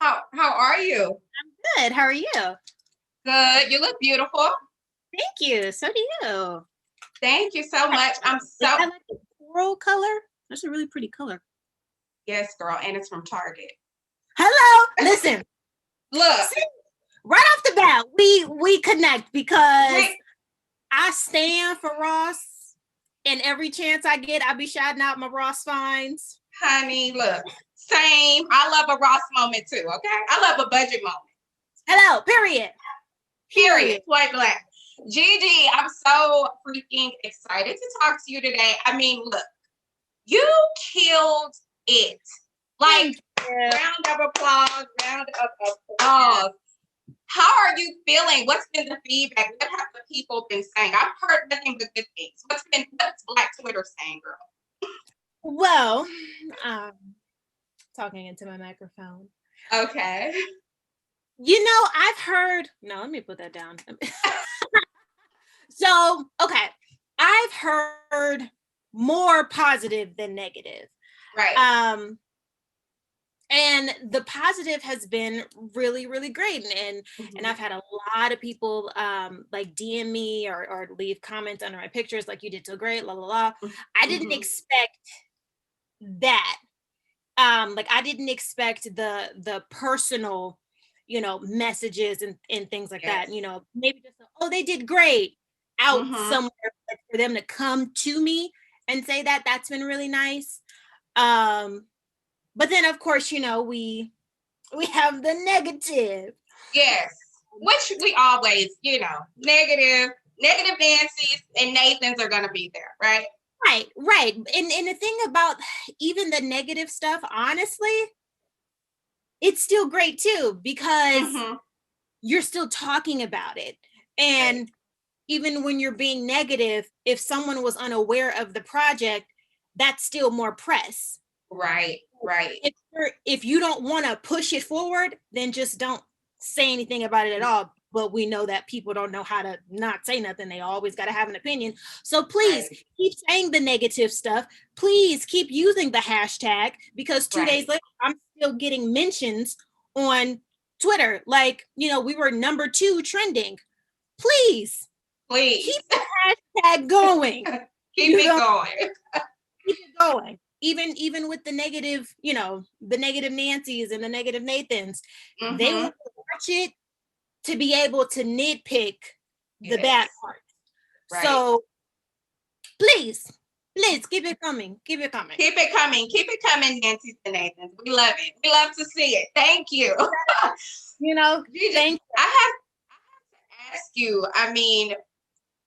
How are you? Good. How are you? Good. You look beautiful. Thank you. So do you. Thank you so much. I'm Is so that like a coral color? That's a really pretty color. yes, girl, and it's from Target. Hello. Listen, Look, see, right off the bat, we connect because wait, I stand for Ross, and every chance I get, I be shouting out my Ross finds. honey, look. Same. I love a Ross moment too, okay? I love a budget moment. Hello. Period. Period. Point blank. Gigi, I'm so freaking excited to talk to you today. I mean, look, you killed it. Like, Thank you. round of applause, round of applause. How are you feeling? What's been the feedback? What have the people been saying? I've heard nothing but good things. What's Black Twitter saying, girl? Well, um, talking into my microphone. Okay. I've heard. No, let me put that down. So, okay, I've heard more positive than negative. Right. And the positive has been really, really great. And I've had a lot of people like DM me or leave comments under my pictures, like, you did so great, la la la. I didn't expect that. Like, I didn't expect the personal, messages and things like that. Maybe just, oh, they did great out somewhere, like, for them to come to me and say that. That's been really nice. But then, of course, we have the negative. Yes. Which we always, negative Nancy's and Nathan's are gonna be there, right? Right. And the thing about even the negative stuff, honestly, it's still great too, because you're still talking about it. And even when you're being negative, if someone was unaware of the project, that's still more press. Right. If you don't want to push it forward, then just don't say anything about it at all. But we know that people don't know how to not say nothing. They always got to have an opinion. So please keep saying the negative stuff. Please keep using the hashtag, because 2 days later, I'm still getting mentions on Twitter. Like, we were #2 trending. Please keep the hashtag going. Keep it going. Keep it going. Even with the negative, the negative Nancy's and the negative Nathans, they want to watch it to be able to nitpick the bad part. So please keep it coming. Keep it coming. Keep it coming. Keep it coming, Nancy's and Nathans. We love it. We love to see it. Thank you. Thank you. I have to ask you, I mean,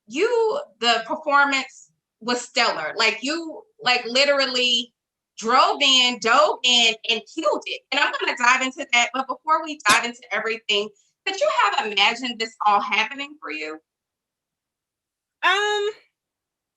the performance was stellar. Like, you literally dove in, and killed it. And I'm going to dive into that. But before we dive into everything, could you have imagined this all happening for you?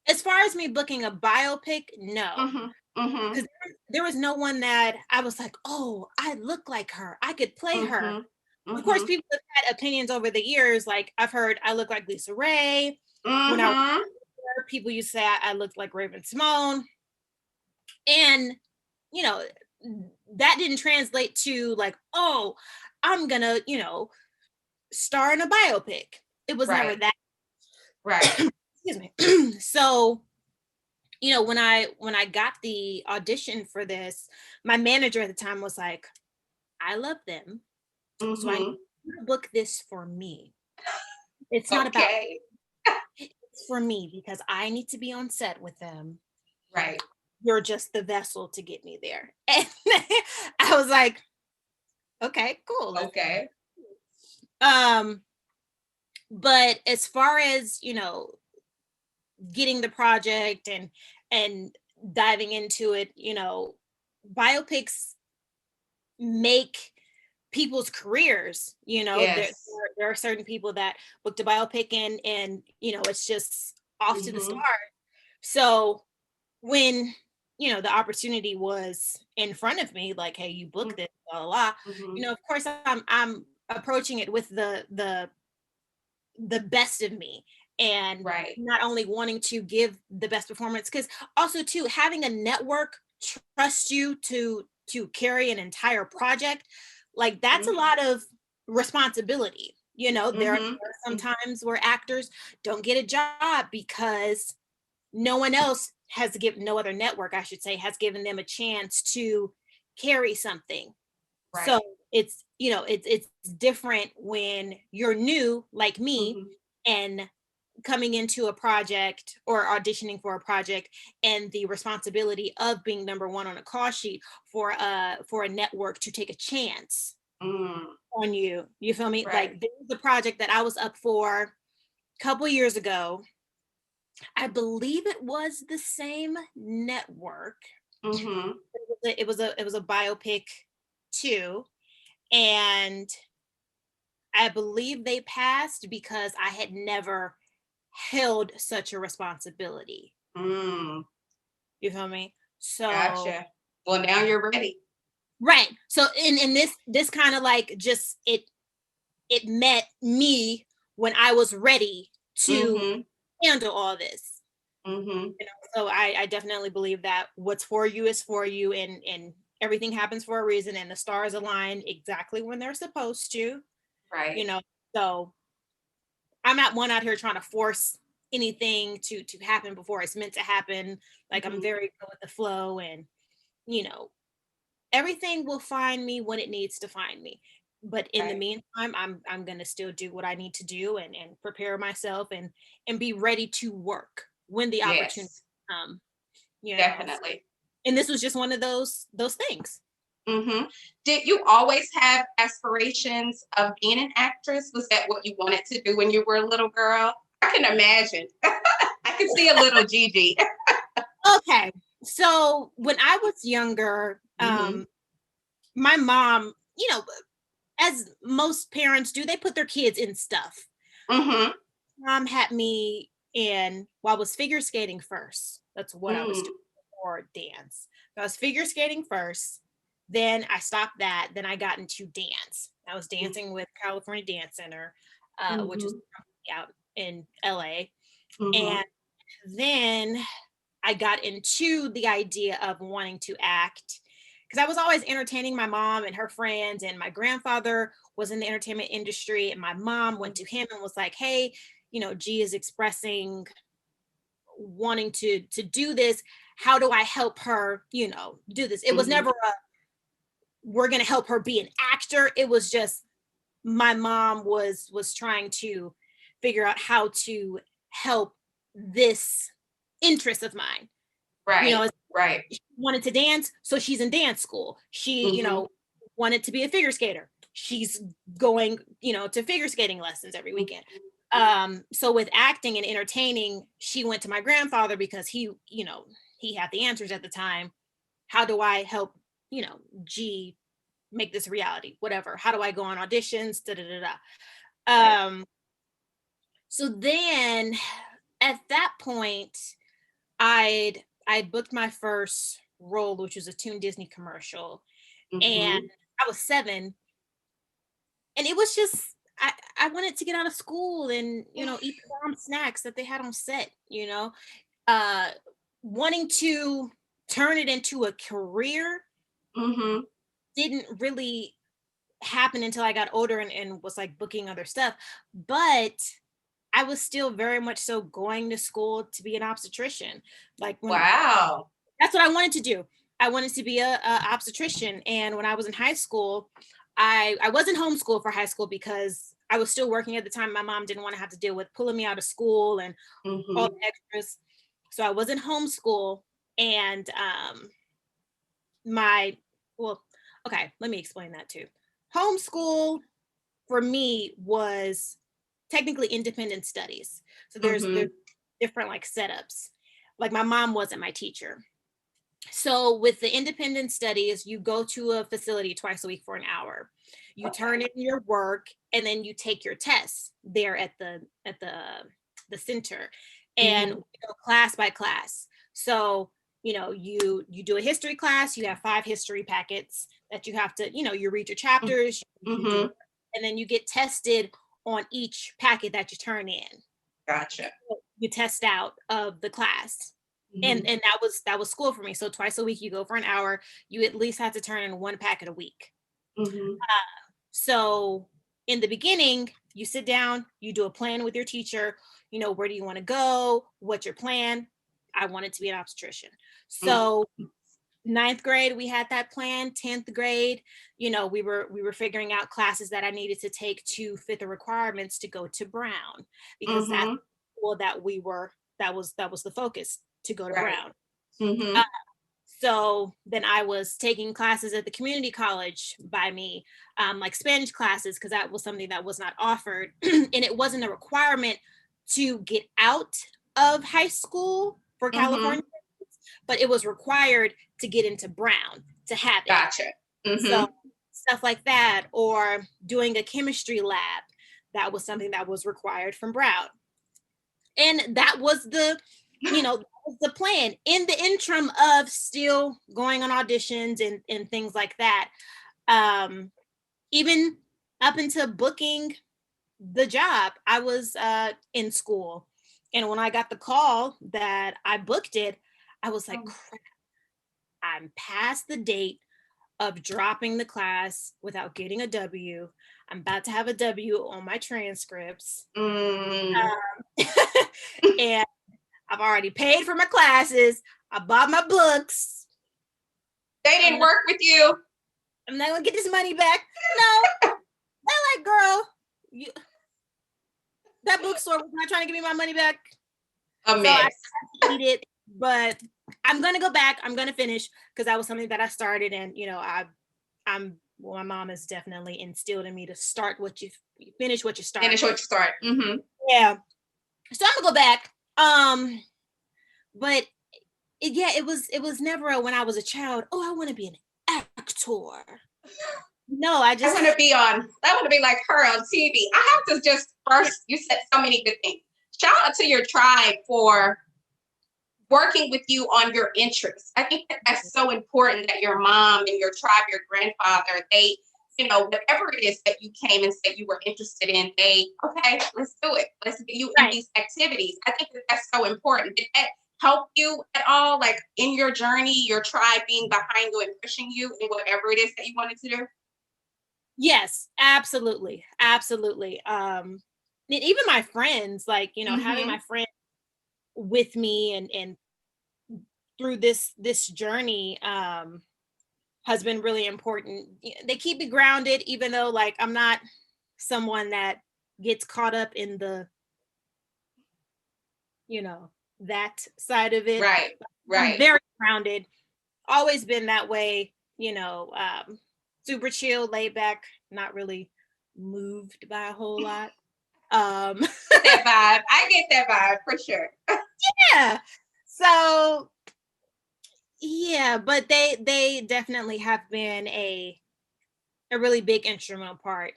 As far as me booking a biopic, no. Because there was no one that I was like, oh, I look like her, I could play her. Of course, people have had opinions over the years. Like, I've heard I look like Lisa Ray. When I was younger, people used to say I looked like Raven Simone. And, that didn't translate to like, oh, I'm gonna, star in a biopic. It was never that. Right. Excuse me. So, when I got the audition for this, my manager at the time was like, I love them. So I need to book this for me. It's not about it's for me, because I need to be on set with them. Right. You're just the vessel to get me there. And I was like, okay, cool. Okay. But as far as, getting the project and diving into it, biopics make people's careers. There are certain people that booked a biopic and it's just off to the start. So when the opportunity was in front of me, like, hey, you booked it, blah blah blah. Of course, I'm approaching it with the best of me, and not only wanting to give the best performance, because also too, having a network trust you to carry an entire project Like that's a Mhm. lot of responsibility. There are Mhm. some Mhm. times where actors don't get a job because no one else has given, no other network, I should say, has given them a chance to carry something. So Right. it's different when you're new like me Mhm. and coming into a project or auditioning for a project and the responsibility of being number one on a call sheet for a network to take a chance Mm. on you. You feel me? Right. Like there was a project that I was up for a couple years ago. I believe it was the same network. Mhm. It was a biopic too, and I believe they passed because I had never held such a responsibility. Mm. You feel me? So Gotcha. Well, now you're ready. right. So in this kind of like just it met me when I was ready to Mhm. handle all this. Mhm. So I definitely believe that what's for you is for you, and everything happens for a reason, and the stars align exactly when they're supposed to. You Right. know, so I'm not one out here trying to force anything to happen before it's meant to happen. Like I'm Mhm. very good with the flow, and you know, everything will find me when it needs to find me. But in the Right. meantime, I'm gonna still do what I need to do and prepare myself and be ready to work when the opportunity Yes. comes. Definitely. And this was just one of those things. Mhm. Did you always have aspirations of being an actress? Was that what you wanted to do when you were a little girl? I can imagine. I can see a little Gigi. Okay. So when I was younger, Mhm. my mom, as most parents do, they put their kids in stuff. Mhm. Mom had me in, well, I was figure skating first. That's what I was Mm. doing before dance. So I was figure skating first. Then I stopped that. Then I got into dance. I was dancing with California Dance Center, which is Mhm. out in LA. Mhm. And then I got into the idea of wanting to act because I was always entertaining my mom and her friends, and my grandfather was in the entertainment industry, and my mom went to him and was like, "Hey, G is expressing wanting to do this. How do I help her, do this?" It was Mhm. never a we're going to help her be an actor. It was just my mom was trying to figure out how to help this interest of mine. You Right. know, Right. she wanted to dance, so she's in dance school. She, Mhm. wanted to be a figure skater. She's going, to figure skating lessons every weekend. Mhm. So with acting and entertaining, she went to my grandfather because he had the answers at the time. How do I help, G make this a reality? Whatever. How do I go on auditions? Da da da Right. da. So then at that point, I'd booked my first role, which was a Toon Disney commercial, and Mhm. I was 7, and it was just I wanted to get out of school and eat the bomb snacks that they had on set. Uh, Wanting to turn it into a career Mhm. didn't really happen until I got older and was like booking other stuff, but I was still very much so going to school to be an obstetrician. Like when Wow. That's what I wanted to do. I wanted to be a obstetrician. And when I was in high school, I wasn't homeschooled for high school because I was still working at the time. My mom didn't want to have to deal with pulling me out of school and all Mhm. the extras. So I was in homeschool, and my well, okay, let me explain that too. Homeschool for me was technically independent studies. So there's Mhm. different like setups. Like my mom wasn't my teacher. So with the independent studies, you go to a facility twice a week for an hour. You turn Okay. in your work, and then you take your tests there at the center, and Mhm. we go class by class. So you do a history class. You have 5 history packets that you have to you read your Mm. chapters. You do it, Mhm. and then you get tested on each packet that you turn in. Gotcha. You test out of the class, and Mhm. that was school for me. So twice a week you go for an hour. You at least have to turn in 1 packet a week. Mm-hmm. So in the beginning, you sit down, you do a plan with your teacher, where do you want to go? What's your plan? I wanted to be an obstetrician. So ninth grade, we had that plan. 10th grade, we were figuring out classes that I needed to take to fit the requirements to go to Brown, because that's well that was the focus, to go to Brown. Mm-hmm. So then I was taking classes at the community college by me, like Spanish classes, because that was something that was not offered. And it wasn't a requirement to get out of high school for California, but it was required to get into Brown to have it. Gotcha. So stuff like that, or doing a chemistry lab, that was something that was required from Brown. And that was the plan, in the interim of still going on auditions and things like that. Even up into booking the job, I was in school. And when I got the call that I booked it, I was like, crap, I'm past the date of dropping the class without getting a W. I'm about to have a W on my transcripts. And I've already paid for my classes. I bought my books. They didn't work with you. I'm not gonna get this money back. No. They're like, girl, that bookstore was not trying to give me my money back. A mess. So I had to eat it, but I'm gonna go back. I'm gonna finish, because that was something that I started, and my mom has definitely instilled in me to start what you finish what you start. Finish what you start. Yeah. So I'm gonna go back. But it was never when I was a child, oh, I want to be an actor. No, I want to be like her on TV. I have to just first, you said so many good things. Shout out to your tribe for working with you on your interests. I think that's so important, that your mom and your tribe, your grandfather, they, whatever it is that you came and said you were interested in, okay, let's do it. Let's get you in these activities. I think that's so important. Did that help you at all, like in your journey, your tribe being behind you and pushing you in whatever it is that you wanted to do? Yes, absolutely. Absolutely. Even my friends, like, having my friends with me and through this journey has been really important. They keep me grounded, even though, like, I'm not someone that gets caught up in the that side of it. Right. I'm very grounded, always been that way, super chill, laid back, not really moved by a whole lot. That vibe. I get that vibe for sure. Yeah. So yeah, but they definitely have been a really big instrumental part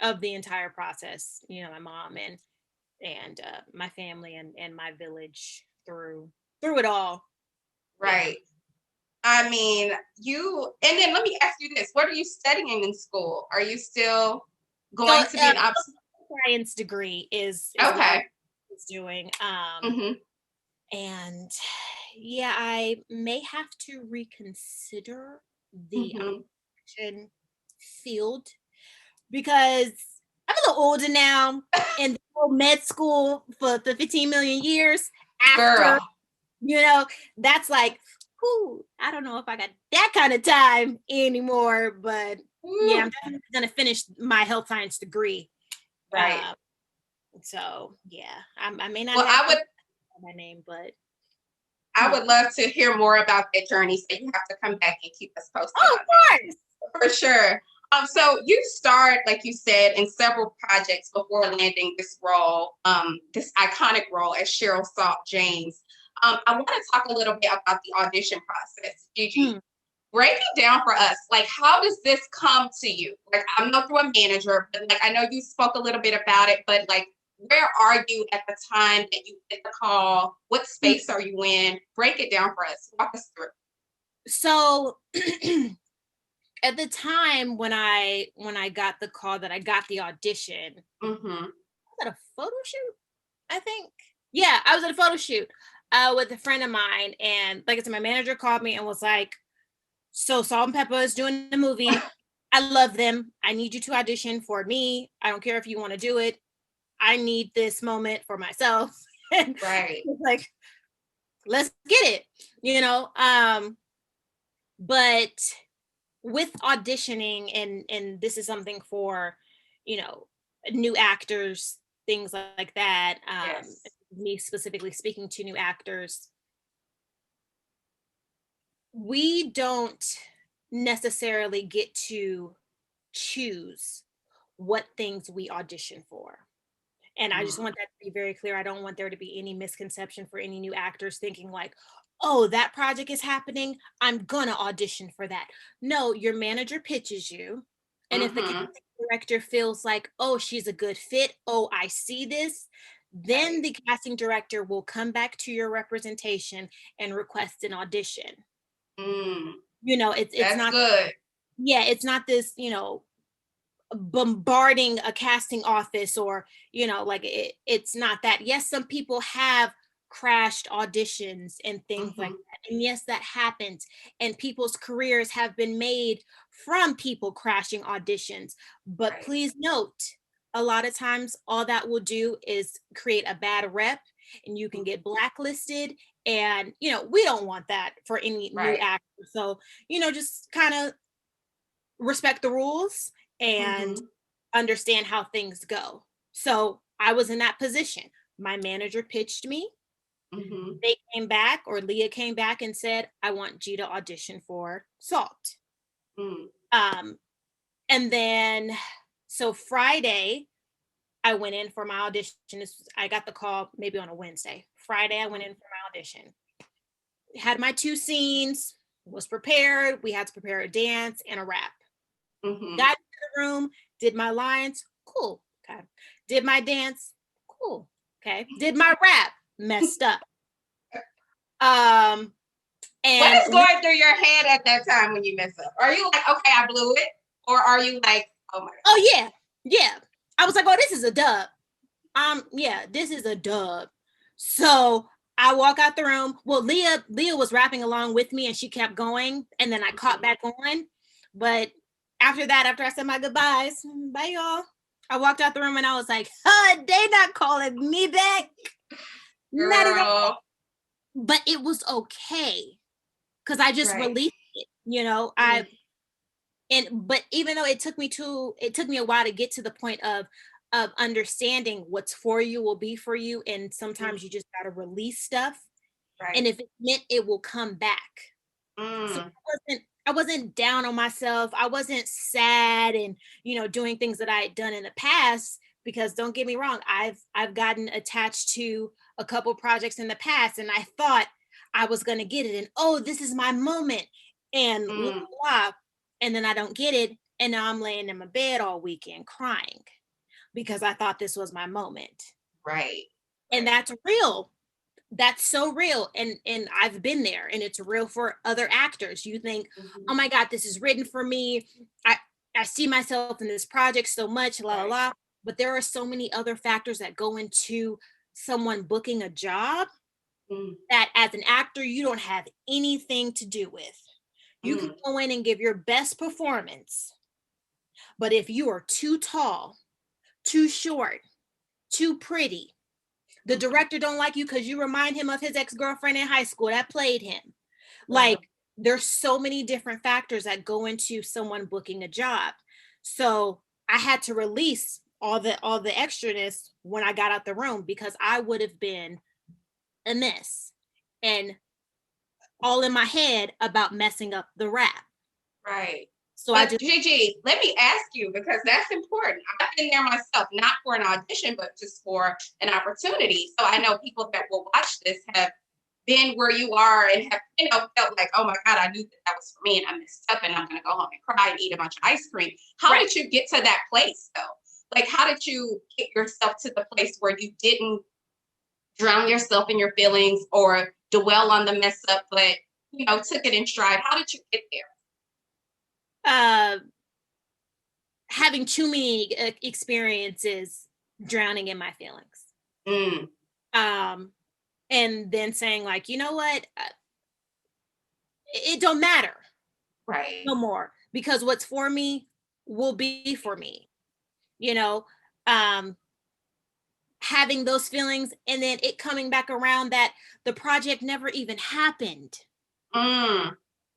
of the entire process. My mom and my family and my village through it all. Right. I mean, and then let me ask you this: what are you studying in school? Are you still going to be an science degree? Is okay? What I was doing. And yeah, I may have to reconsider the field, because I'm a little older now, and med school for 15 million years after, that's like, I don't know if I got that kind of time anymore, but yeah, I'm definitely going to finish my health science degree. Right. So yeah, I may not my name, but I would love to hear more about that journey. So you have to come back and keep us posted. Oh, of course. For sure. So you starred, like you said, in several projects before landing this role, this iconic role as Cheryl Salt James. I want to talk a little bit about the audition process. Gigi, break it down for us. Like, how does this come to you? Like, I'm not through a manager, but like, I know you spoke a little bit about it, but like, where are you at the time that you get the call? What space are you in? Break it down for us. Walk us through. So at the time when I got the call that I got the audition, was that a photo shoot? I think. Yeah, I was at a photo shoot with a friend of mine, and like I said, my manager called me and was like, "So Salt and PEPA is doing a movie. I love them. I need you to audition for me. I don't care if you want to do it. I need this moment for myself. And Right. it's like, let's get it, you know. But with auditioning, and this is something for, you know, new actors, things like that. Yes. Me specifically speaking to new actors, we don't necessarily get to choose what things we audition for. And I just Mm. want that to be very clear. I don't want there to be any misconception for any new actors thinking like, oh, that project is happening, I'm gonna audition for that. No, your manager pitches you. And if the Mm-hmm. casting director feels like, oh, she's a good fit, oh, I see this, then Right. the casting director will come back to your representation and request an audition. Mm. You know, it's That's not, good. yeah, it's not this, you know, bombarding a casting office, or, you know, like it's not that. Yes, some people have crashed auditions and things like Mm-hmm. that, and yes, that happens, and people's careers have been made from people crashing auditions. But Right. please note, a lot of times all that will do is create a bad rep, and you can get blacklisted, and you know, we don't want that for any new Right. actor. So, you know, just kind of respect the rules and Mm-hmm. understand how things go. So I was in that position. My manager pitched me. Mm-hmm. They came back, or Leah came back and said, I want you to audition for Salt. Mm. Um, and then, so Friday, I went in for my audition. I got the call maybe on a Wednesday. Friday, I went in for my audition. Had my two scenes, was prepared. We had to prepare a dance and a rap. Mm-hmm. Got into the room, did my lines, cool. Okay. Did my dance, cool. Okay. Did my rap, messed up. Um, What and is going through your head at that time when you mess up? Are you like, okay, I blew it? Or are you like, oh my oh yeah, yeah. I was like, oh, this is a dub. Yeah, this is a dub. So I walk out the room. Well, Leah was rapping along with me and she kept going, and then I God? caught back on. But after that, after I said my goodbyes, bye y'all, I walked out the room and I was like, they not calling me back. Not at all. Girl. But it was okay because I just Right. released it, you know. Mm. But even though it took me a while to get to the point of understanding what's for you will be for you, and Mm. sometimes you just got to release stuff, and Right. if it's meant, it will come back. So Mm. I wasn't down on myself. I wasn't sad and, you know, doing things that I had done in the past, because don't get me wrong, I've gotten attached to a couple projects in the past, and I thought I was going to get it, and oh, this is my moment, and blah, Mm. blah, and then I don't get it, and now I'm laying in my bed all weekend crying because I thought this was my moment. Right. And Right. that's real. That's so real, and I've been there, and it's real for other actors. You think, Mm-hmm. oh my god, this is written for me. I see myself in this project so much, la la Right. la. But there are so many other factors that go into someone booking a job Mm. that as an actor you don't have anything to do with. You can Mm. go in and give your best performance, but if you are too tall, too short, too pretty, the Mm. director don't like you because you remind him of his ex-girlfriend in high school that played him. Right. Like, there's so many different factors that go into someone booking a job. So I had to release all the extraness when I got out the room, because I would have been a mess and all in my head about messing up the rap. Right. So I But just Gigi, let me ask you because that's important. I've been there myself, not for an audition, but just for an opportunity. So I know people that will watch this have been where you are and have, felt like, oh my God, I knew that that was for me and I messed up and I'm going to go home and cry and eat a bunch of ice cream. How right. did you get to that place though? Like, how did you get yourself to the place where you didn't drown yourself in your feelings or dwell on the mess up, but, took it in stride? How did you get there? uh Having too many experiences drowning in my feelings. Mm. Um and then saying like, you know what, it don't matter Right. no more, because what's for me will be for me, you know, um, having those feelings and then it coming back around that the project never even happened.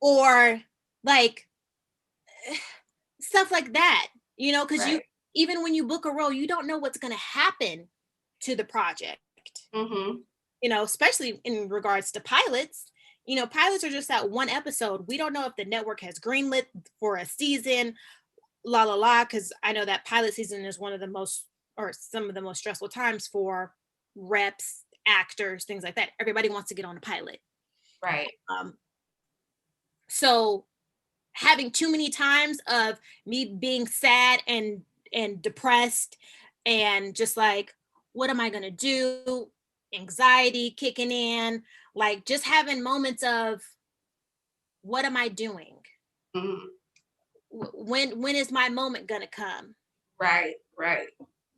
Or like stuff like that, you know, because you, even when you book a role, you don't know what's going to happen to the project. You know, especially in regards to pilots. You know, pilots are just that one episode. We don't know if the network has greenlit for a season, la la la, because I know that pilot season is one of the most, or some of the most stressful times for reps, actors, things like that. Everybody wants to get on a pilot. Right. So having too many times of me being sad and depressed and just like, what am I gonna do? Anxiety kicking in, like just having moments of, what am I doing? When is my moment gonna come? Right.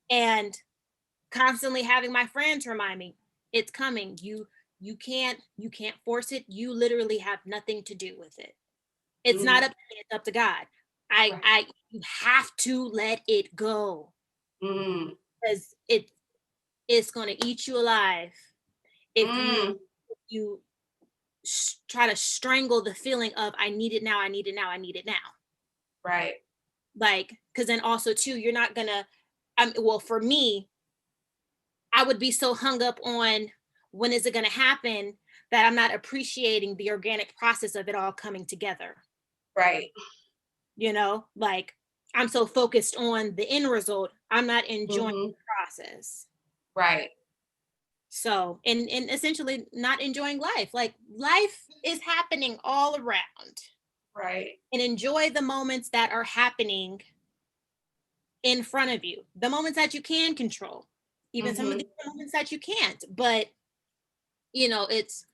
And constantly having my friends remind me, it's coming. You can't force it. You literally have nothing to do with it. It's not up to me, it's up to God. You have to let it go. Because it's going to eat you alive if you try to strangle the feeling of, I need it now, I need it now, I need it now. Right. Like, because then also too, you're not gonna, well, for me, I would be so hung up on when is it going to happen that I'm not appreciating the organic process of it all coming together. Right. You know, like I'm so focused on the end result, I'm not enjoying the process. Right. So, and essentially not enjoying life. Like life is happening all around. Right. And enjoy the moments that are happening in front of you, the moments that you can control, even some of the moments that you can't. But you know, it's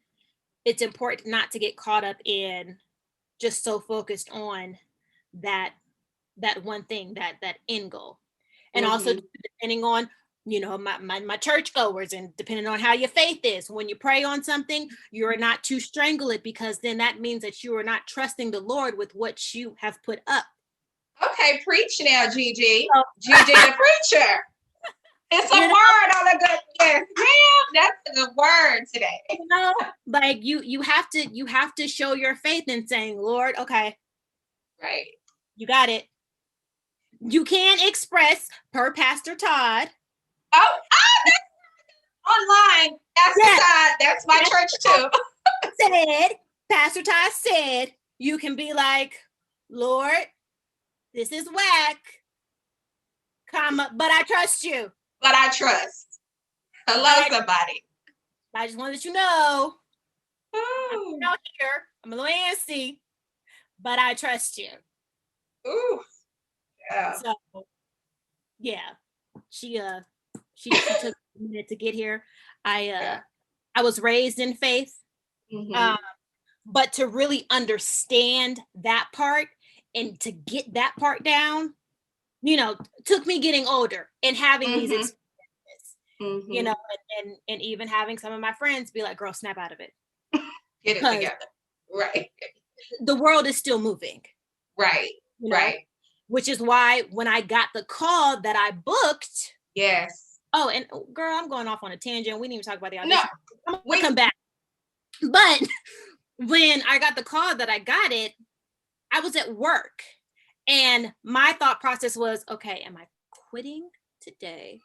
important not to get caught up in just so focused on that one thing, that end goal. And also depending on, you know, my church goers, and depending on how your faith is, when you pray on something, you're not to strangle it, because then that means that you are not trusting the Lord with what you have put up. Okay, preach now, Gigi. Oh. Gigi the preacher. It's a word on a good, yes, ma'am. That's a good word today. You know, like you have to show your faith in saying, Lord, okay, right, you got it. You can express per Pastor Todd. Oh, that's online. Pastor Todd, that's my church too. Pastor Todd said, you can be like, Lord, this is whack, comma, but I trust you. But I trust. Hello, somebody. I just wanted you to know. I'm out here. I'm a little antsy, but I trust you. Ooh. Yeah. So, yeah. She took a minute to get here. I was raised in faith. But to really understand that part and to get that part down, you know, took me getting older and having these experiences, you know, and even having some of my friends be like, girl, snap out of it. Get it together. Right. The world is still moving. Right. You know? Right. Which is why when I got the call that I booked. Yes. Oh, and girl, I'm going off on a tangent. We didn't even talk about the audition. No. I'm gonna come back. But when I got the call that I got it, I was at work. And my thought process was, okay, am I quitting today?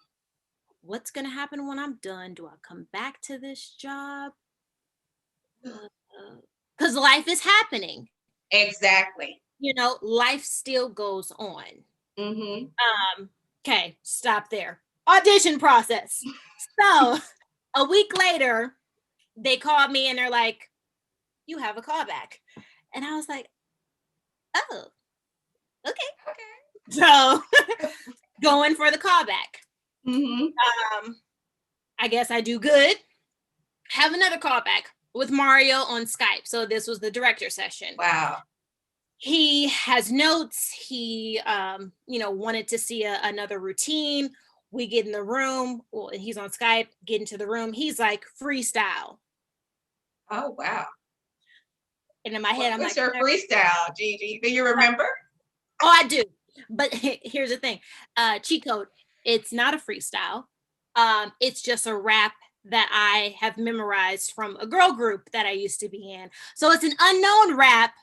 What's going to happen when I'm done? Do I come back to this job? Because life is happening. Exactly. You know, life still goes on. Okay, stop there. Audition process. So a week later, they called me and they're like, you have a callback. And I was like, oh, okay. So going for the callback. I guess I do good. Have another callback with Mario on Skype. So this was the director session. Wow. He has notes. He, you know, wanted to see another routine. We get in the room. Well, he's on Skype. Get into the room. He's like, freestyle. Oh, wow. And in my head, I'm like, what's your freestyle, Gigi? Do you remember? Oh, I do. But here's the thing, cheat code, it's not a freestyle. It's just a rap that I have memorized from a girl group that I used to be in. So it's an unknown rap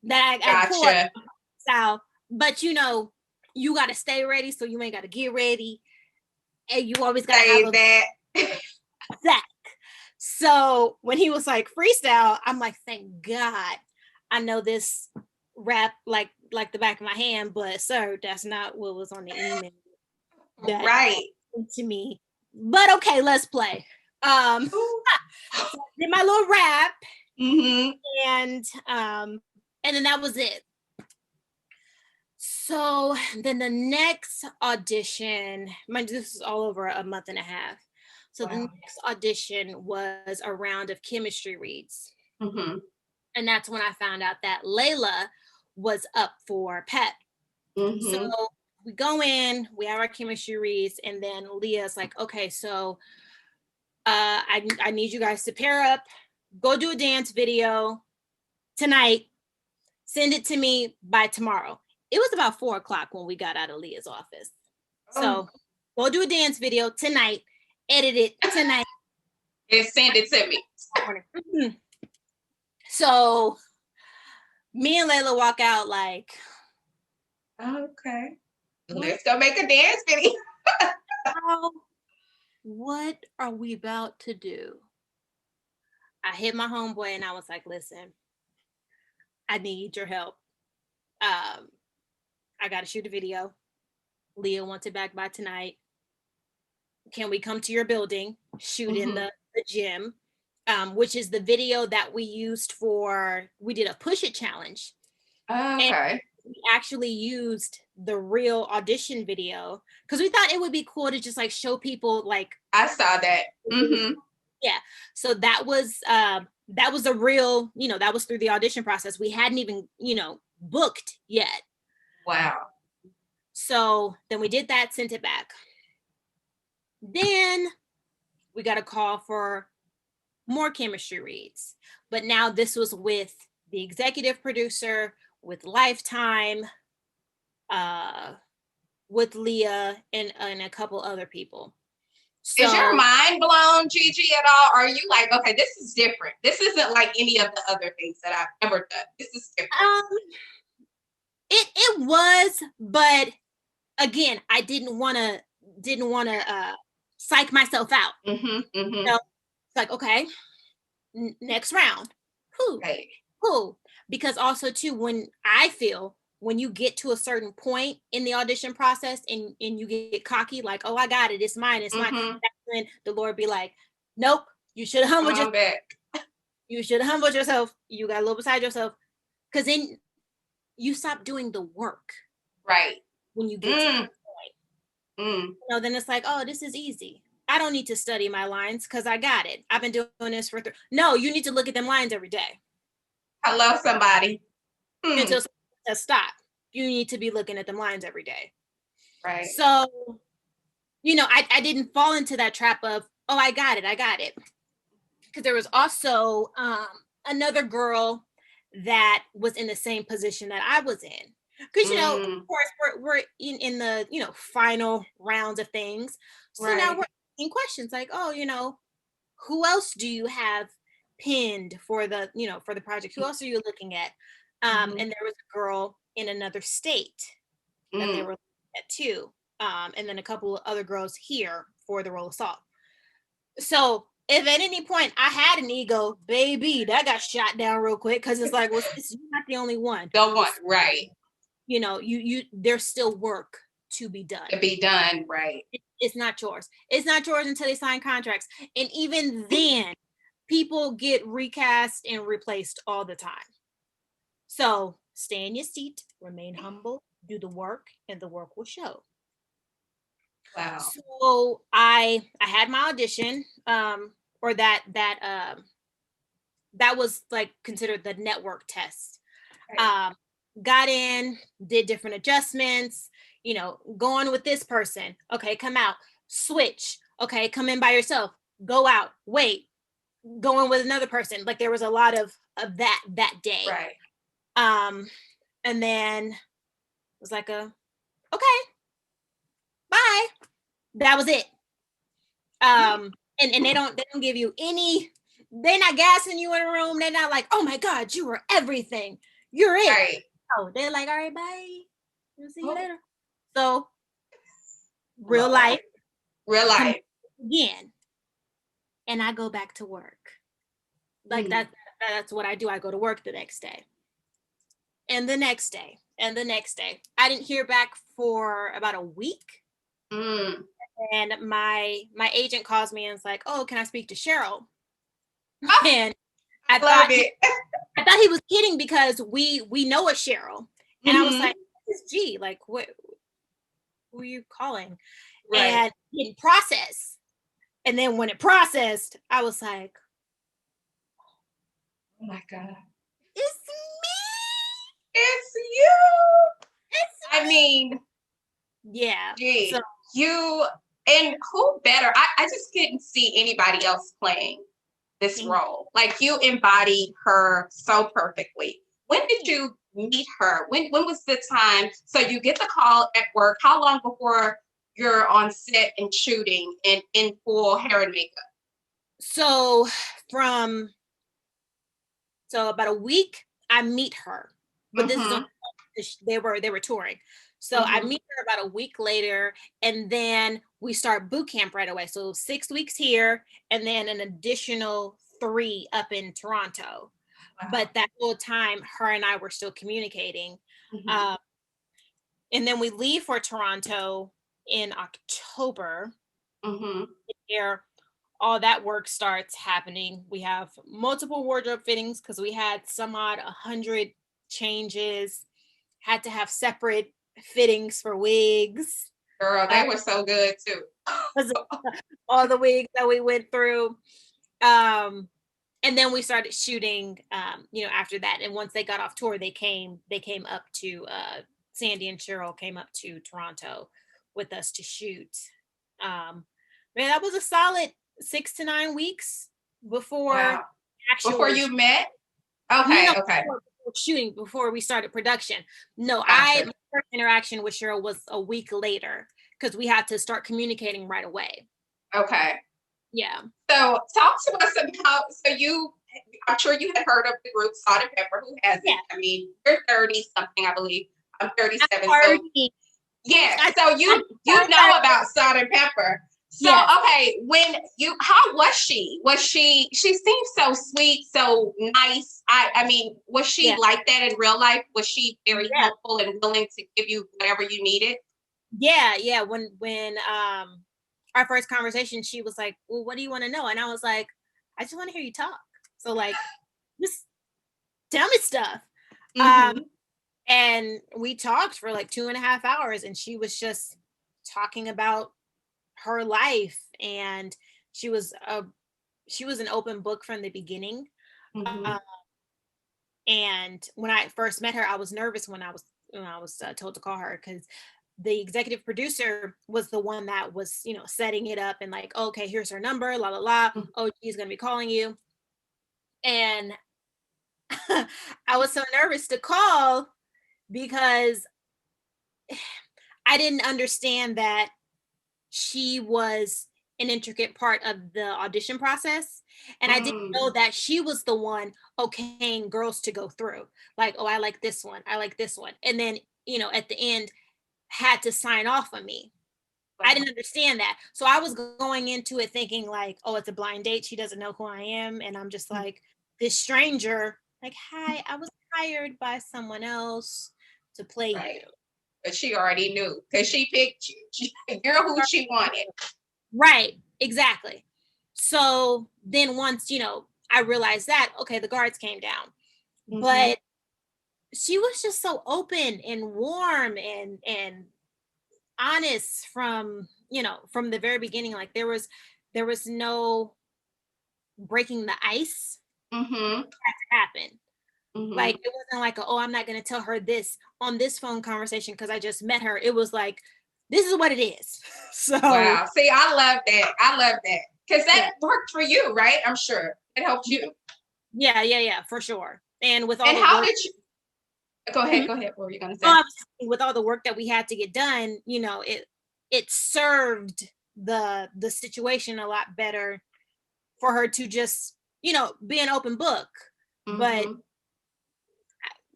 that I pull up style, but you know, you got to stay ready, so you ain't got to get ready, and you always got to have that. Zach. So when he was like freestyle, I'm like, thank God, I know this rap like the back of my hand, but sir, that's not what was on the email. That right to me. But okay, let's play. So I did my little rap, and then that was it. So then the next audition, mind you, this is all over a month and a half. So the next audition was a round of chemistry reads. And that's when I found out that Layla was up for PEP. So we go in, we have our chemistry reads, and then Leah's like, okay, so I need you guys to pair up, go do a dance video tonight, send it to me by tomorrow. It was about 4:00 when we got out of Leah's office. So go do a dance video tonight, edit it tonight, and send it to me. So me and Layla walk out like, okay, let's go make a dance video. What are we about to do? I hit my homeboy and I was like, listen, I need your help. I got to shoot a video. Leah wants it back by tonight. Can we come to your building, shoot in the gym, which is the video that we used we did a push it challenge. Okay. And we actually used the real audition video because we thought it would be cool to just like show people like. I saw that. Yeah. So that was a real, that was through the audition process. We hadn't even, booked yet. Wow. So then we did that, sent it back. Then we got a call for more chemistry reads. But now this was with the executive producer, with Lifetime, with Leah, and a couple other people. So, is your mind blown, Gigi, at all? Or are you like, okay, this is different. This isn't like any of the other things that I've ever done. This is different. It was, but again, I didn't want to psych myself out. So it's like, okay, next round. Cool. Because also too, when you get to a certain point in the audition process and you get cocky, like, oh, I got it, it's mine. That's when the Lord be like, nope, you should have humbled yourself. You should have humbled yourself. You got a little beside yourself. Because then you stop doing the work. Right. When you get to that point. Then it's like, oh, this is easy. I don't need to study my lines because I got it. I've been doing this for No, you need to look at them lines every day. Hello, somebody. Until stop. You need to be looking at them lines every day. Right. So, I didn't fall into that trap of, oh, I got it. Because there was also another girl that was in the same position that I was in. Because, of course, we're in the, final rounds of things. So now we're asking questions like, oh, who else do you have pinned for the, for the project? Who else are you looking at? And there was a girl in another state that they were looking at too. And then a couple of other girls here for the role of Salt. So if at any point I had an ego, baby, that got shot down real quick because it's like, well, you're not the only one. The one, right. You there's still work to be done. Right. It's not yours. It's not yours until they sign contracts. And even then, people get recast and replaced all the time. So stay in your seat, remain humble, do the work, and the work will show. Wow. So I had my audition, or that was like considered the network test. Right. Got in, did different adjustments, go on with this person. Okay, come out, switch. Okay, come in by yourself, go out, wait, go in with another person. Like there was a lot of that day. Right. And then was like okay, bye. That was it. And they don't give you any, they're not gassing you in a room. They're not like, oh my God, you were everything. You're it. Right. Oh, they're like, all right, bye. We'll see you Oh. later. So real life. Again. And I go back to work. Like that's what I do. I go to work the next day. And the next day. And the next day. I didn't hear back for about a week. And my agent calls me and is like, oh, can I speak to Cheryl? And I thought he was kidding because we know a Cheryl. And I was like, this is G, like what, who are you calling? Right. And it didn't process. And then when it processed, I was like, oh my God. It's me. It's you. I mean, yeah. Gee, so you, and who better? I just couldn't see anybody else playing this role. Like you embodied her so perfectly. When did you meet her? When was the time? So you get the call at work. How long before you're on set and shooting and in full hair and makeup? So about a week, I meet her. But this is they were touring. So I meet her about a week later, and then we start boot camp right away. So 6 weeks here, and then an additional 3 up in Toronto. Wow. But that whole time, her and I were still communicating. And then we leave for Toronto in October. There, all that work starts happening. We have multiple wardrobe fittings because we had some odd 100 changes. Had to have separate fittings for wigs. Girl, they were so good too. All the wigs that we went through. And then we started shooting, after that. And once they got off tour, they came up to, Sandy and Cheryl came up to Toronto with us to shoot. Man, that was a solid 6 to 9 weeks before before you met. Okay. Shooting before we started production. No, my first interaction with Cheryl was a week later because we had to communicating right away. Okay. Yeah. So talk to us about, I'm sure you had heard of the group Salt and Pepper. Who hasn't? Yeah. I mean, you're 30 something, I believe. I'm 37. So yeah. So you know about Salt and Pepper. So, okay, how was she? She seemed so sweet, so nice. I mean, was she like that in real life? Was she very helpful and willing to give you whatever you needed? Yeah. When our first conversation, she was like, well, what do you want to know? And I was like, I just want to hear you talk. So like, just tell me stuff. And we talked for like 2.5 hours, and she was just talking about her life, and she was an open book from the beginning. And when I first met her, I was nervous when I was told to call her, because the executive producer was the one that was setting it up and like, okay, here's her number, la la la, oh, she's gonna be calling you. And I was so nervous to call because I didn't understand that she was an intricate part of the audition process. And I didn't know that she was the one okaying girls to go through. Like, oh, I like this one. I like this one. And then, at the end had to sign off on me. I didn't understand that. So I was going into it thinking like, oh, it's a blind date. She doesn't know who I am. And I'm just like this stranger, like, hi, I was hired by someone else to play you. But she already knew because she picked you. You're who she wanted. Right. Exactly. So then once, I realized that, okay, the guards came down. But she was just so open and warm and honest from the very beginning. Like there was no breaking the ice. That had to happen. Like it wasn't like, oh, I'm not going to tell her this on this phone conversation because I just met her. It was like, this is what it is. So wow. See, I love that because that worked for you, right? I'm sure it helped you. Yeah, for sure. And with all how did you? Go ahead. Go ahead. What were you gonna say? Obviously, with all the work that we had to get done, you know, it served the situation a lot better for her to just, you know, be an open book. But Mm-hmm.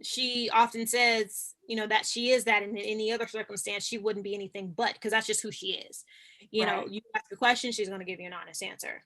she often says, you know, that she is that, and in any other circumstance she wouldn't be anything but, because that's just who she is. You know, Right. you ask a question, she's going to give you an honest answer.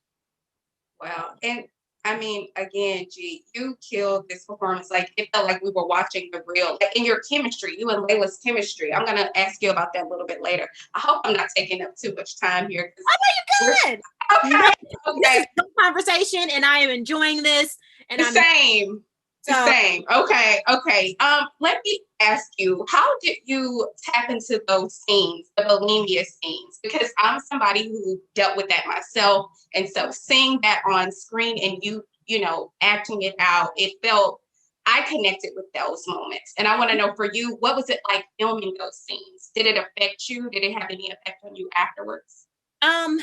Wow. And I mean, again, G, you killed this performance. Like it felt like we were watching the real, like in your chemistry, you and Layla's chemistry. I'm gonna ask you about that a little bit later. I hope I'm not taking up too much time here. Oh no, you good. Okay. This Okay. is good conversation, and I am enjoying this. And The I'm same. The so same. Okay. Okay. Let me ask you, how did you tap into those scenes, the bulimia scenes? Because I'm somebody who dealt with that myself. And so seeing that on screen and you know, acting it out, it felt I connected with those moments. And I want to know for you, what was it like filming those scenes? Did it affect you? Did it have any effect on you afterwards? um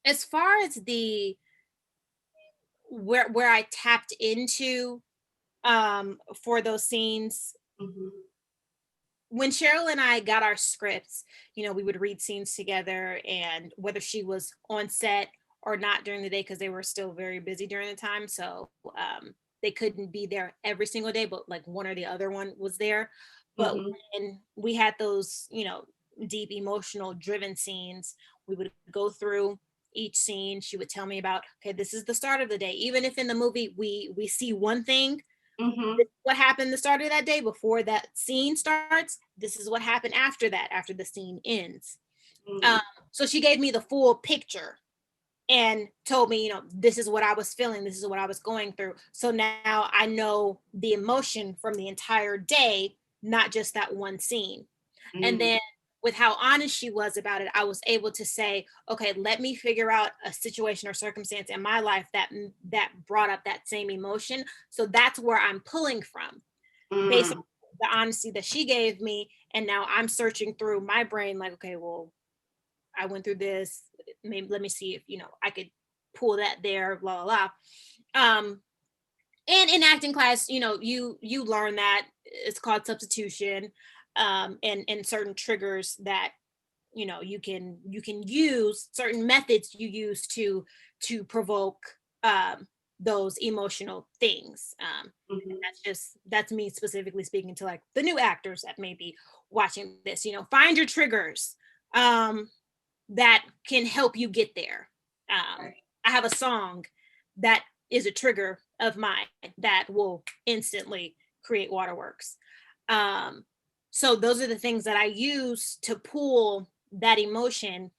as far as the where I tapped into for those scenes, Mm-hmm. when Cheryl and I got our scripts, you know, we would read scenes together, and whether she was on set or not during the day, because they were still very busy during the time. So they couldn't be there every single day, but like one or the other one was there. But Mm-hmm. when we had those, you know, deep emotional driven scenes, we would go through each scene. She would tell me about, okay, this is the start of the day. Even if in the movie we see one thing, Mm-hmm. this is what happened the start of that day before that scene starts. This is what happened after that, after the scene ends. Mm-hmm. Um, so she gave me the full picture and told me, you know, this is what I was feeling, this is what I was going through. So now I know the emotion from the entire day, not just that one scene. And Mm-hmm. then with how honest she was about it, I was able to say, okay, let me figure out a situation or circumstance in my life that brought up that same emotion. So that's where I'm pulling from, based on Mm-hmm. the honesty that she gave me. And now I'm searching through my brain, like, okay, well, I went through this. Maybe let me see if, you know, I could pull that there, blah blah blah. And in acting class, you know, you learn that it's called substitution, and certain triggers that, you know, you can use certain methods you use to provoke those emotional things. And Mm-hmm. that's me specifically speaking to like the new actors that may be watching this. You know, find your triggers that can help you get there. Right. I have a song that is a trigger of mine that will instantly create waterworks. Um, so those are the things that I use to pull that emotion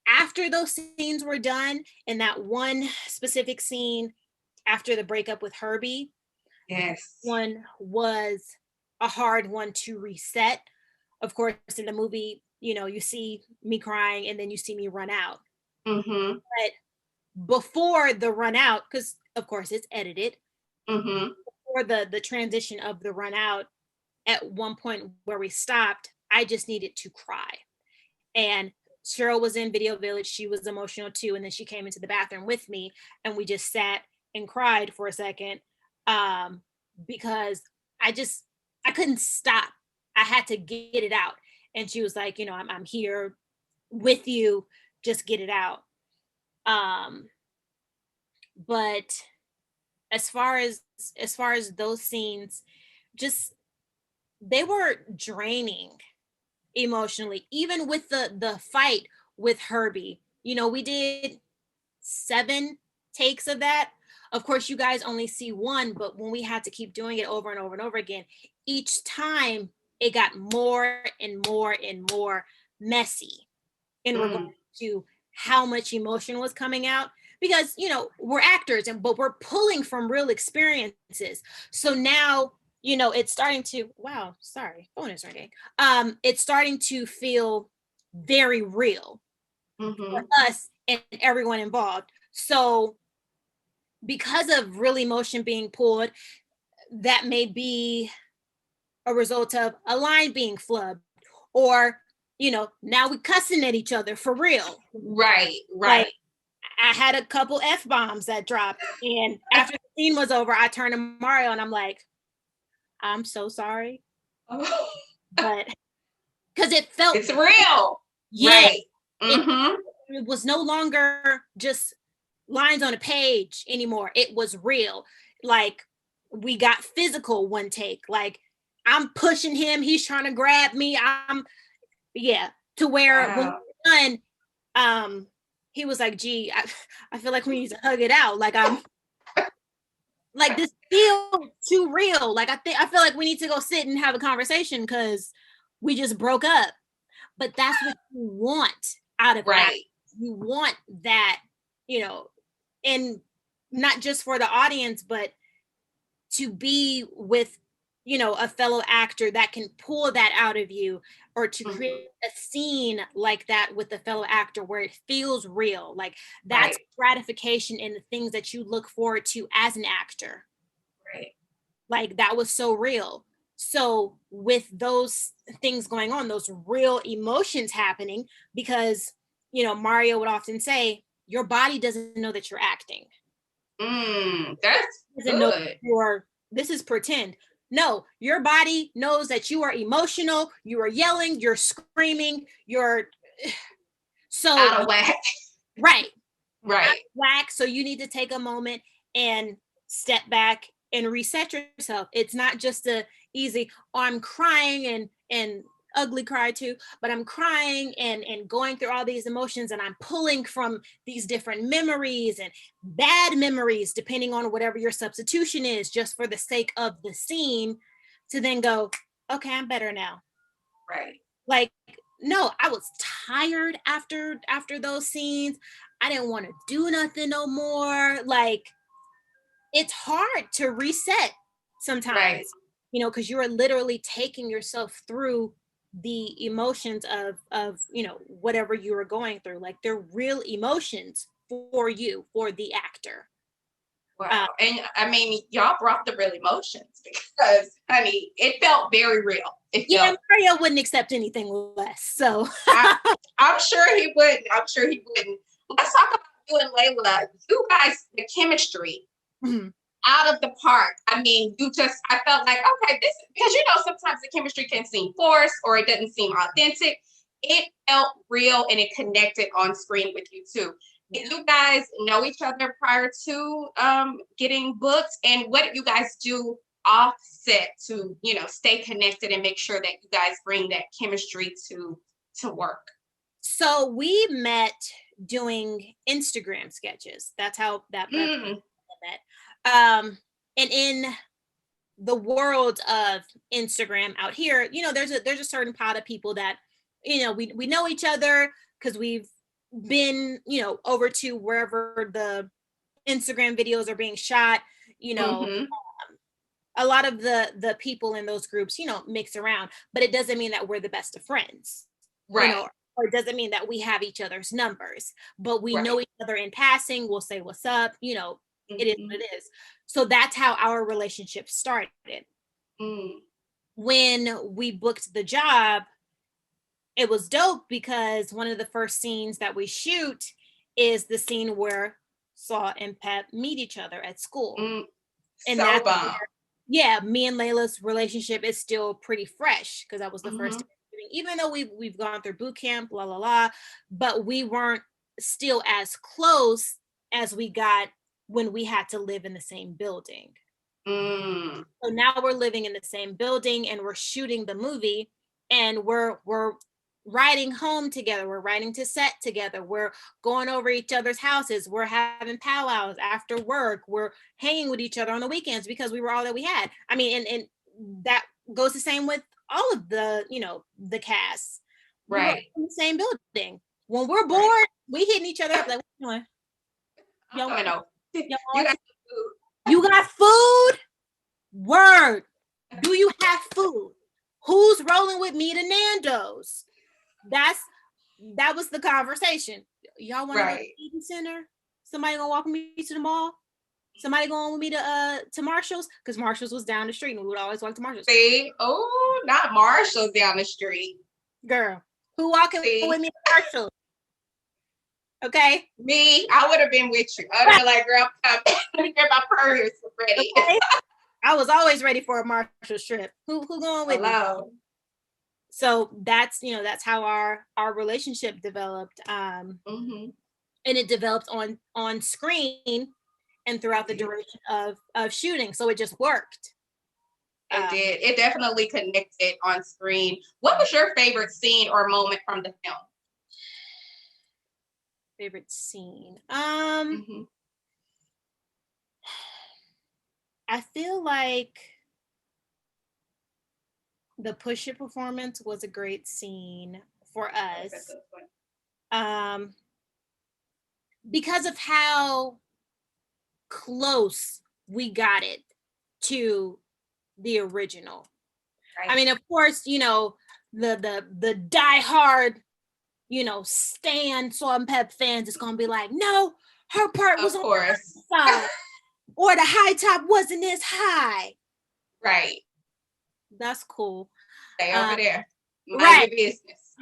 after those scenes were done. And that one specific scene after the breakup with Herbie, Yes. one was a hard one to reset. Of course, in the movie, you know, you see me crying and then you see me run out. Mm-hmm. But before the run out, because of course it's edited, Mm-hmm. for the transition of the run out, at one point where we stopped, I just needed to cry. And Cheryl was in Video Village. She was emotional too. And then she came into the bathroom with me and we just sat and cried for a second, um, because I just, I couldn't stop. I had to get it out. And she was like, you know, I'm here with you. Just get it out. Um, but as far as those scenes, just they were draining emotionally, even with the fight with Herbie. You know, we did 7 takes of that. Of course, you guys only see one, but when we had to keep doing it over and over and over again, each time it got more and more and more messy in regard Mm. to how much emotion was coming out, because, you know, we're actors, and but we're pulling from real experiences. So now, you know, it's starting to, wow, sorry, phone is ringing. It's starting to feel very real for Mm-hmm. us and everyone involved. So because of real emotion being pulled, that may be a result of a line being flubbed, or, you know, now we cussing at each other for real. Right, Like, right. I had a couple F-bombs that dropped, and after the scene was over, I turned to Mario and I'm like, I'm so sorry. Oh. But because it felt it's real. Yeah. Right. Mm-hmm. It was no longer just lines on a page anymore. It was real. Like, we got physical one take. Like, I'm pushing him, he's trying to grab me. To where when we're done, he was like, gee, I feel like we need to hug it out. Like, I'm like, this feels too real. Like, I feel like we need to go sit and have a conversation because we just broke up. But that's what you want out of right. acting. You want that, and not just for the audience, but to be with, a fellow actor that can pull that out of you, or to create a scene like that with a fellow actor where it feels real. Like, that's gratification in the things that you look forward to as an actor. Right. Like, that was so real. So with those things going on, those real emotions happening, because, Mario would often say, your body doesn't know that you're acting. That's good. This is pretend. No, your body knows that you are emotional, you are yelling, you're screaming, you're so out of whack. Right. Right. Out of whack. So you need to take a moment and step back and reset yourself. It's not just a easy, I'm crying and ugly cry too, but I'm crying and going through all these emotions, and I'm pulling from these different memories and bad memories, depending on whatever your substitution is, just for the sake of the scene, to then go, okay, I'm better now. Right. Like, no, I was tired after those scenes. I didn't want to do nothing no more. Like, it's hard to reset sometimes, right. Because you are literally taking yourself through the emotions of whatever you are going through. Like, they're real emotions for you, for the actor. Wow. And I mean, y'all brought the real emotions, because, honey, it felt very real. Mario wouldn't accept anything less. So I'm sure he wouldn't. Let's talk about you and Layla. You guys, the chemistry. Out of the park. I mean, I felt like, okay, this, because sometimes the chemistry can seem forced or it doesn't seem authentic. It felt real and it connected on screen with you too. Did you guys know each other prior to getting booked? And what did you guys do offset to, stay connected and make sure that you guys bring that chemistry to work? So we met doing Instagram sketches. That's how that met. And in the world of Instagram out here, there's a certain pot of people that, we know each other because we've been, over to wherever the Instagram videos are being shot, a lot of the people in those groups, mix around, but it doesn't mean that we're the best of friends. Right. Or it doesn't mean that we have each other's numbers, but we know each other in passing. We'll say what's up, it is what it is. So that's how our relationship started. When we booked the job, it was dope because one of the first scenes that we shoot is the scene where Saw and Pep meet each other at school. And so that's bomb. Me and Layla's relationship is still pretty fresh because that was the first time. Even though we've gone through boot camp, but we weren't still as close as we got when we had to live in the same building. So now we're living in the same building and we're shooting the movie, and we're riding home together. We're riding to set together. We're going over each other's houses. We're having powwows after work. We're hanging with each other on the weekends because we were all that we had. I mean, and that goes the same with all of the, the cast. Right. We're in the same building. When we're bored, we hitting each other up like, what you doing? You got food? Word. Do you have food? Who's rolling with me to Nando's? That was the conversation. Y'all want to go to the eating center? Somebody gonna walk me to the mall? Somebody going with me to Marshall's? Because Marshall's was down the street and we would always walk to Marshall's. See? Oh, not Marshall's down the street. Girl, who walking with me to Marshall's? Okay. Me, I would have been with you. I would have been like, girl, come get my purse ready. Okay. I was always ready for a Marshall strip. Who going with me? So that's, you know, that's how our relationship developed. And it developed on screen and throughout the duration of shooting. So it just worked. It did. It definitely connected on screen. What was your favorite scene or moment from the film? Favorite scene? I feel like the Push It performance was a great scene for us. Because of how close we got it to the original. Right. I mean, of course, you know, the diehard, you know, stan SALT-N-PEP fans is gonna be like, no, her part was on the side, or the high top wasn't as high. Right. That's cool. Stay over there. Mind your business.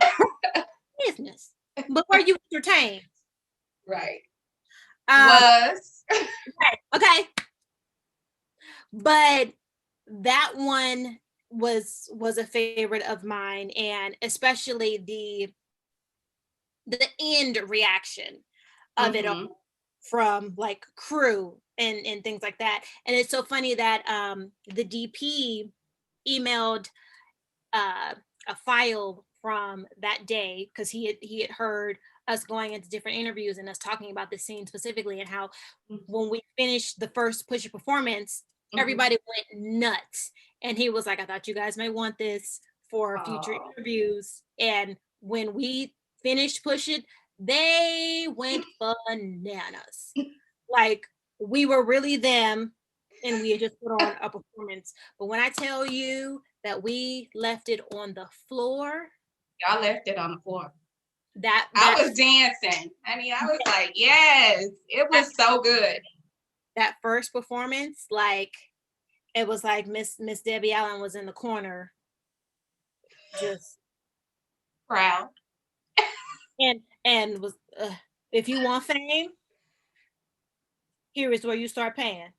Business. Before you entertain. Right. Was. Okay. But that one was a favorite of mine, and especially the end reaction of it all from like crew and things like that. And it's so funny that the DP emailed a file from that day, because he had heard us going into different interviews and us talking about the scene specifically, and how when we finished the first Push It performance, everybody went nuts. And he was like, I thought you guys might want this for future interviews. And when we finished Push It, they went bananas. Like, we were really them, and we had just put on a performance. But when I tell you that we left it on the floor. Y'all left it on the floor. That I was dancing. I mean, I was like, yes, it was so good. That first performance, like, it was like Miss Debbie Allen was in the corner, just proud. and was, if you want fame, here is where you start paying.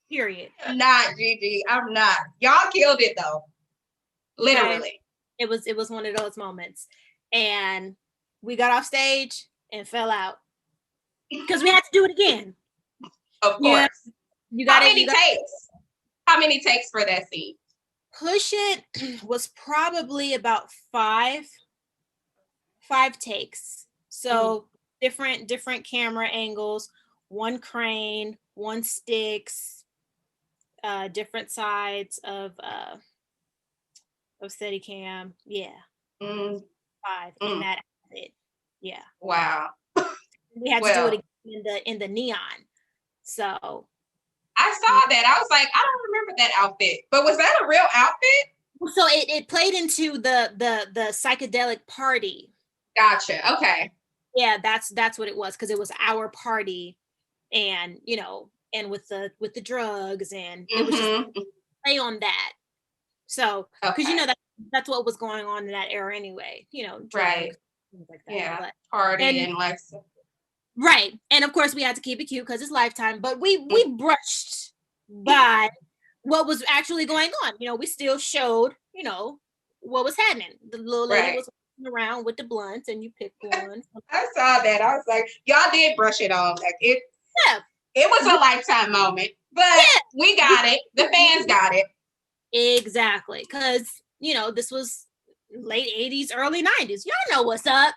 Period. I'm not, Gigi. I'm not. Y'all killed it though. Literally. Okay. It was one of those moments. And we got off stage and fell out. Because we had to do it again. Of course. Yeah. How many takes? How many takes for that scene? Push It was probably about five takes. So different camera angles, one crane, one sticks, different sides of Steadicam. Yeah. 5 and that it. Yeah. Wow. We had to do it in the neon. So I saw that. I was like, I don't remember that outfit. But was that a real outfit? So it played into the psychedelic party. Gotcha. Okay. Yeah, that's what it was, because it was our party, and you know, and with the drugs, and it was just play on that. So because you know that's what was going on in that era anyway. You know, drugs, things like that. Yeah, party and like. Right. And of course we had to keep it cute because it's Lifetime, but we brushed by what was actually going on. You know, we still showed, you know, what was happening. The little lady was walking around with the blunts, and you picked one. I saw that. I was like, y'all did brush it off. Like it was a Lifetime moment, but we got it. The fans got it. Exactly. Because, you know, this was late 80s, early 90s. Y'all know what's up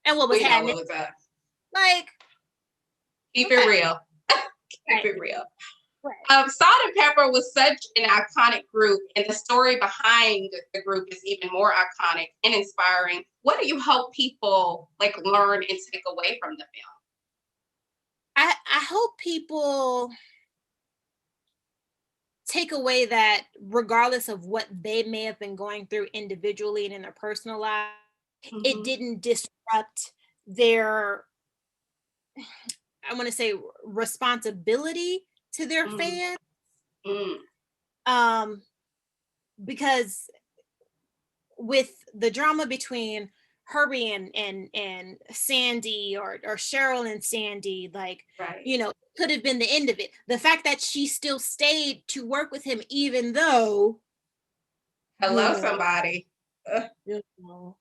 and what was happening. Know what was up. Like, keep it real. Keep it real. Right. SALT-N-PEPA was such an iconic group, and the story behind the group is even more iconic and inspiring. What do you hope people like learn and take away from the film? I hope people take away that regardless of what they may have been going through individually and in their personal life, it didn't disrupt their, I want to say, responsibility to their fans. Because with the drama between Herbie and Sandy, or Cheryl and Sandy, like, you know, could have been the end of it. The fact that she still stayed to work with him, even though, hello, somebody. You know,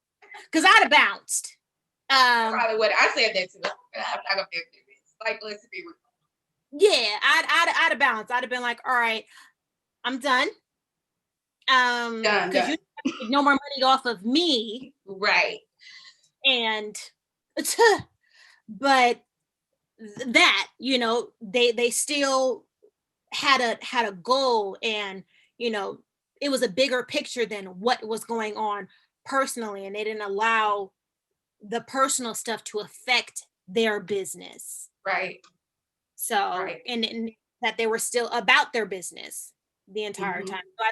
because I'd have bounced. Probably would. I said that too. I'm not gonna be able to do this. Like, let's be real. Yeah, I'd have bounced. I'd have been like, all right, I'm done. Because you get no more money off of me. Right. And but that, you know, they still had a goal, and, you know, it was a bigger picture than what was going on personally, and they didn't allow the personal stuff to affect their business. Right. So, and that they were still about their business the entire time. So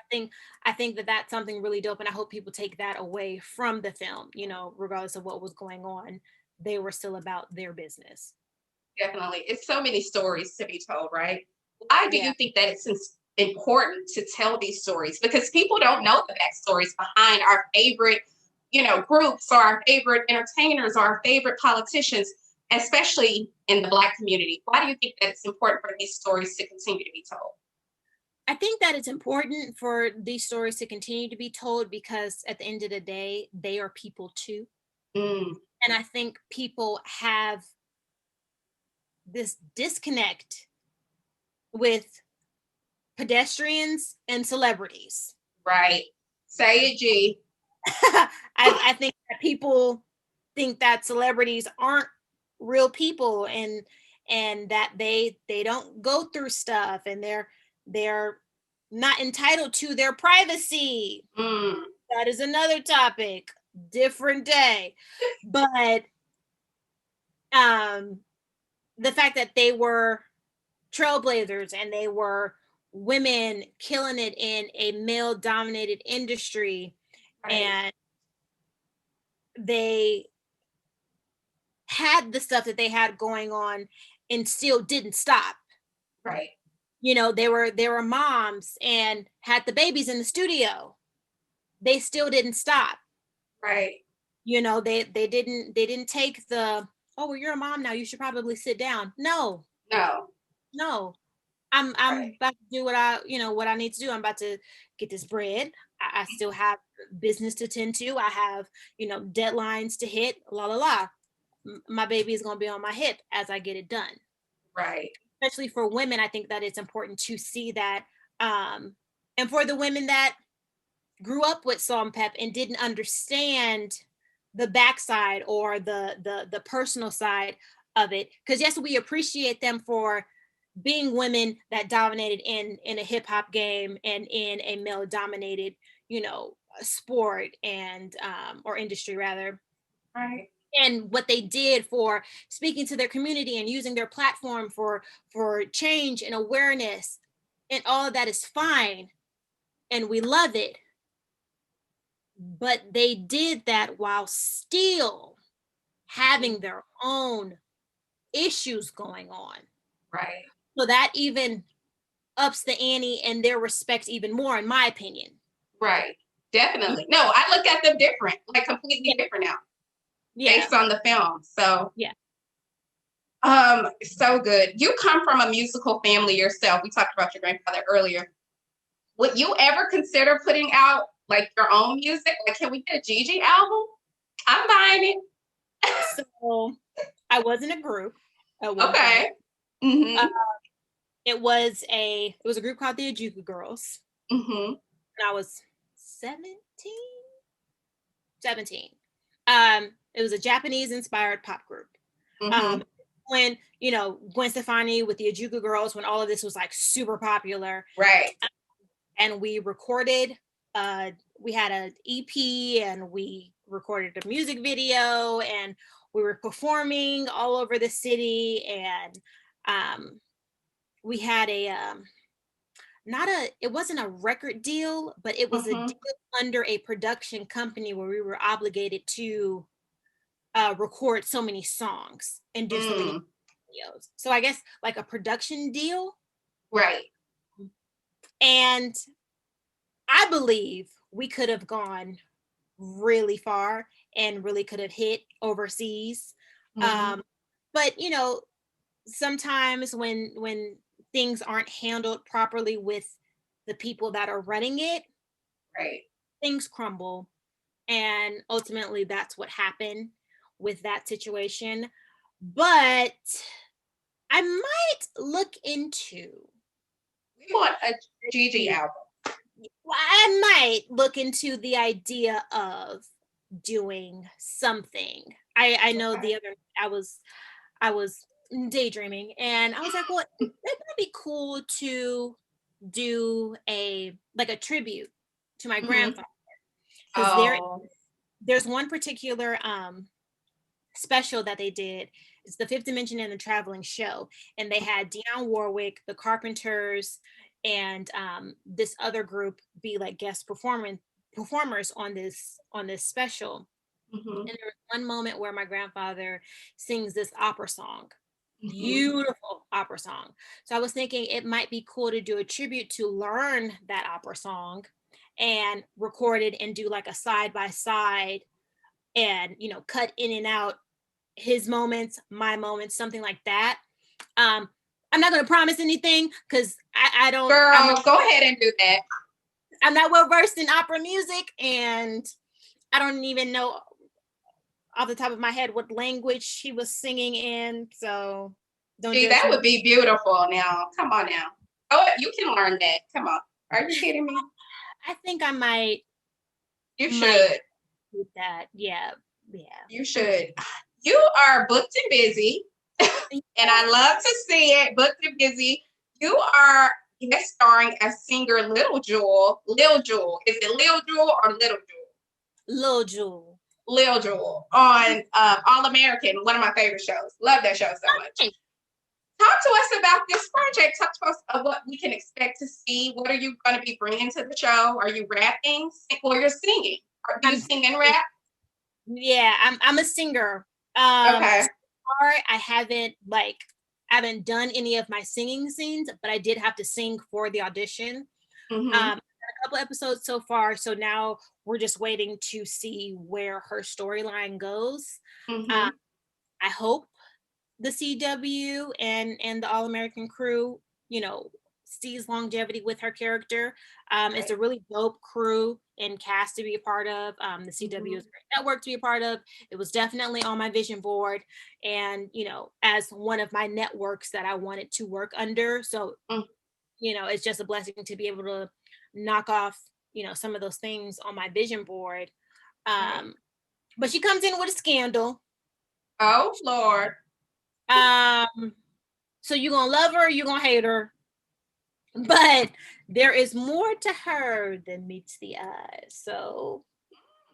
I think that that's something really dope, and I hope people take that away from the film. You know, regardless of what was going on, they were still about their business. Definitely, it's so many stories to be told, right? Why do you think that it's important to tell these stories? Because people don't know the backstories behind our favorite, you know, groups, or our favorite entertainers, or our favorite politicians, especially in the Black community. Why do you think that it's important for these stories to continue to be told? I think that it's important for these stories to continue to be told because at the end of the day, they are people too. And I think people have this disconnect with pedestrians and celebrities. Right. Say it, G. I think that people think that celebrities aren't real people, and that they don't go through stuff, and they're not entitled to their privacy. That is another topic, different day. But the fact that they were trailblazers and they were women killing it in a male dominated industry, and they had the stuff that they had going on and still didn't stop. Right. You know, they were moms and had the babies in the studio. They still didn't stop. Right. You know, they didn't take the, oh, well, you're a mom now, you should probably sit down. No. I'm about to do what I need to do. I'm about to get this bread. I still have business to tend to. I have, you know, deadlines to hit, la la la. My baby is going to be on my hip as I get it done. Right. Especially for women, I think that it's important to see that. And for the women that grew up with Salt and Pep and didn't understand the backside or the personal side of it. Because yes, we appreciate them for being women that dominated in a hip hop game and in a male dominated, you know, sport and or industry rather. Right. And what they did for speaking to their community and using their platform for change and awareness, and all of that is fine, and we love it. But they did that while still having their own issues going on. Right. So that even ups the ante and their respect even more, in my opinion. Right. Definitely. No, I look at them different, like completely different now. Based on the film. So so good. You come from a musical family yourself. We talked about your grandfather earlier. Would you ever consider putting out like your own music? Like, can we get a Gigi album? I'm buying it. So I was in a group. Okay. It was a group called the Ajuka Girls. And I was 17. It was a Japanese inspired pop group. When, you know, Gwen Stefani with the Ajuka Girls, when all of this was like super popular. Right. And we recorded, we had an EP and we recorded a music video and we were performing all over the city. And we had it wasn't a record deal, but it was a deal under a production company where we were obligated to record so many songs and do so many videos. So I guess like a production deal. Right. And I believe we could have gone really far and really could have hit overseas. Mm-hmm. But sometimes when things aren't handled properly with the people that are running it, Right. things crumble. And ultimately that's what happened with that situation. But I might look into We want a Gigi album. I might look into the idea of doing something. I know Okay. the other I was daydreaming and I was like, well, it might be cool to do a tribute to my Mm-hmm. grandfather, because Oh. there's one particular special that they did. It's the Fifth Dimension and the Traveling Show, and they had Dionne Warwick, the Carpenters, and this other group be like guest performers on this special. Mm-hmm. And there was one moment where my grandfather sings this opera song, Mm-hmm. beautiful opera song. So I was thinking it might be cool to do a tribute to learn that opera song and record it and do like a side by side and cut in and out his moments, my moments, something like that. I'm not going to promise anything because I don't. Girl, go ahead and do that. I'm not well versed in opera music, and I don't even know off the top of my head what language he was singing in. So don't Gee, judge that me. would be beautiful now. Come on now. Oh, you can learn that. Come on. Are you kidding me? I think I might You might should. do that. Yeah, yeah. You should. You are booked and busy, and I love to see it. Booked and busy. You are guest starring as singer Little Jewel. Lil Jewel. Is it Lil Jewel or Little Jewel? Lil Jewel. Lil Jewel on All American, one of my favorite shows. Love that show so much. Talk to us about this project. Talk to us of what we can expect to see. What are you going to be bringing to the show? Are you rapping or you're singing? Do you sing and rap? Yeah, I'm a singer. Okay. So far I haven't done any of my singing scenes, but I did have to sing for the audition. Mm-hmm. A couple episodes so far, so now we're just waiting to see where her storyline goes. Mm-hmm. I hope the CW and the All American crew, sees longevity with her character. It's Right. a really dope crew and cast to be a part of. The CW is Mm-hmm. a great network to be a part of. It was definitely on my vision board, and as one of my networks that I wanted to work under. So Mm-hmm. it's just a blessing to be able to knock off some of those things on my vision board. Right. But she comes in with a scandal. Oh Lord. So you're gonna love her, you're gonna hate her, but there is more to her than meets the eye. So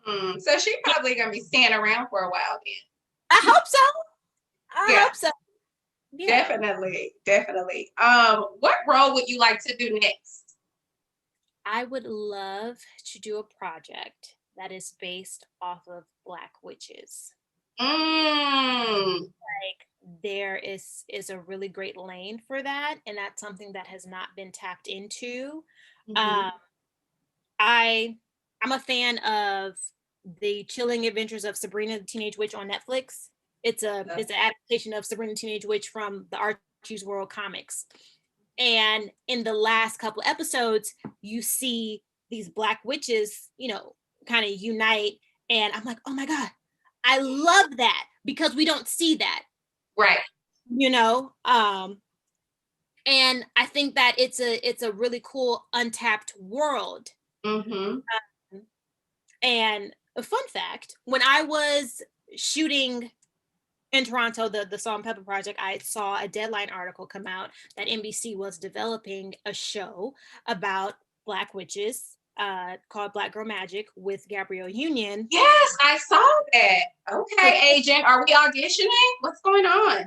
So she's probably gonna be staying around for a while then. I hope so. I Yeah, hope so. Yeah. definitely, definitely. What role would you like to do next? I would love to do a project that is based off of Black witches. Mm. Like there is a really great lane for that, and that's something that has not been tapped into. Mm-hmm. Um, I I'm a fan of the Chilling Adventures of Sabrina the Teenage Witch on Netflix. It's an adaptation of Sabrina the Teenage Witch from the Archie's World comics. And in the last couple episodes, you see these Black witches, kind of unite. And I'm like, oh my God, I love that because we don't see that, Right. you know? And I think that it's a really cool untapped world. Mm-hmm. And a fun fact, when I was shooting in Toronto, the Salt and Pepper Project, I saw a Deadline article come out that NBC was developing a show about Black witches called Black Girl Magic with Gabrielle Union. Yes, I saw that. So Okay, agent, are we auditioning? What's going on?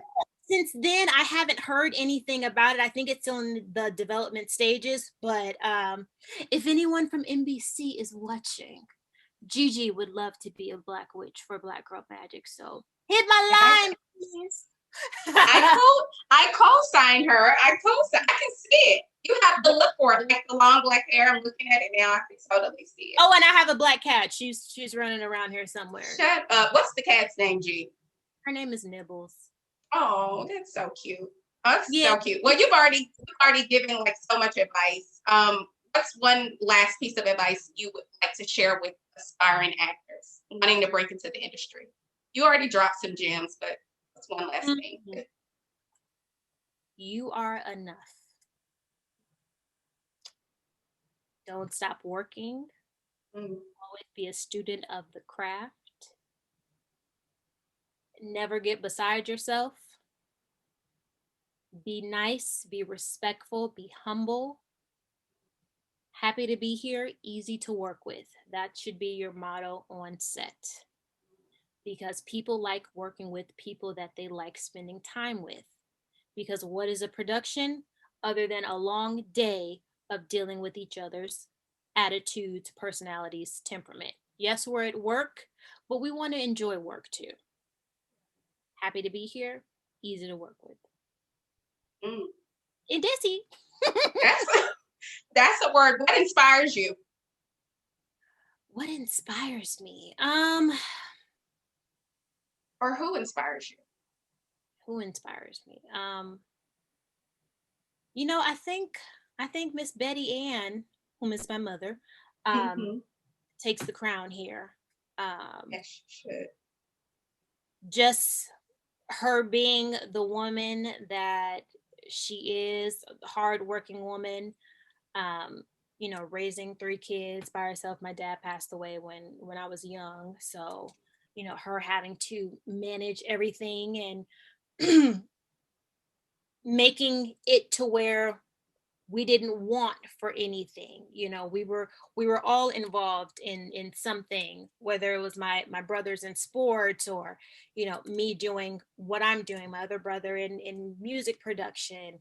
since then, I haven't heard anything about it. I think it's still in the development stages. But if anyone from NBC is watching, Gigi would love to be a Black witch for Black Girl Magic. So hit my Yes. line, please. I co-signed her. I can see it. You have to look for it, like the long black hair. I'm looking at it now. I can totally see it. Oh, and I have a black cat. She's running around here somewhere. Shut up. What's the cat's name, G? Her name is Nibbles. Oh, that's so cute. Oh, that's so cute. Well, you've already given like so much advice. What's one last piece of advice you would like to share with aspiring actors wanting to break into the industry? You already dropped some gems, but what's one last thing? You are enough. Don't stop working. Always be a student of the craft. Never get beside yourself. Be nice, be respectful, be humble. Happy to be here, easy to work with. That should be your motto on set. Because people like working with people that they like spending time with. Because what is a production other than a long day of dealing with each other's attitudes, personalities, temperament? Yes, we're at work, but we want to enjoy work too. Happy to be here, easy to work with. And Desi. That's a word. What inspires you? What inspires me? Or who inspires you? Who inspires me? You know, I think Miss Betty Ann, whom is my mother, takes the crown here. Yes, she should. Just her being the woman that she is, a hardworking woman, you know, raising 3 kids by herself. My dad passed away when I was young. So, you know, her having to manage everything and making it to where we didn't want for anything. You know, we were all involved in something, whether it was my brothers in sports or, you know, me doing what I'm doing, my other brother in music production.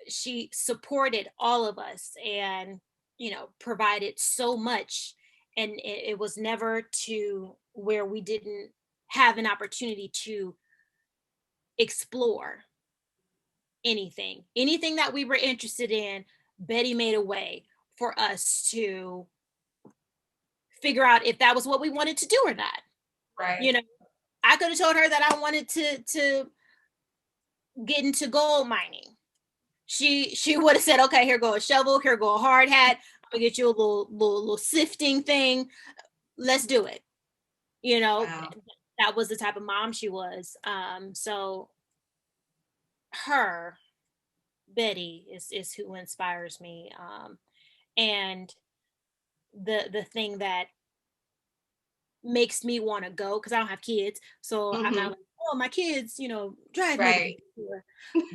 She supported all of us and, you know, provided so much. And it was never to where we didn't have an opportunity to explore anything that we were interested in. Betty made a way for us to figure out if that was what we wanted to do or not. Right. You know, I could have told her that I wanted to get into gold mining. She would have said, okay, here go a shovel, here go a hard hat. I'm gonna get you a little sifting thing. Let's do it. You know, wow. That was the type of mom she was. So her, Betty, is who inspires me. And the thing that makes me want to go, because I don't have kids, so I'm not like, oh, my kids, you know, drive me.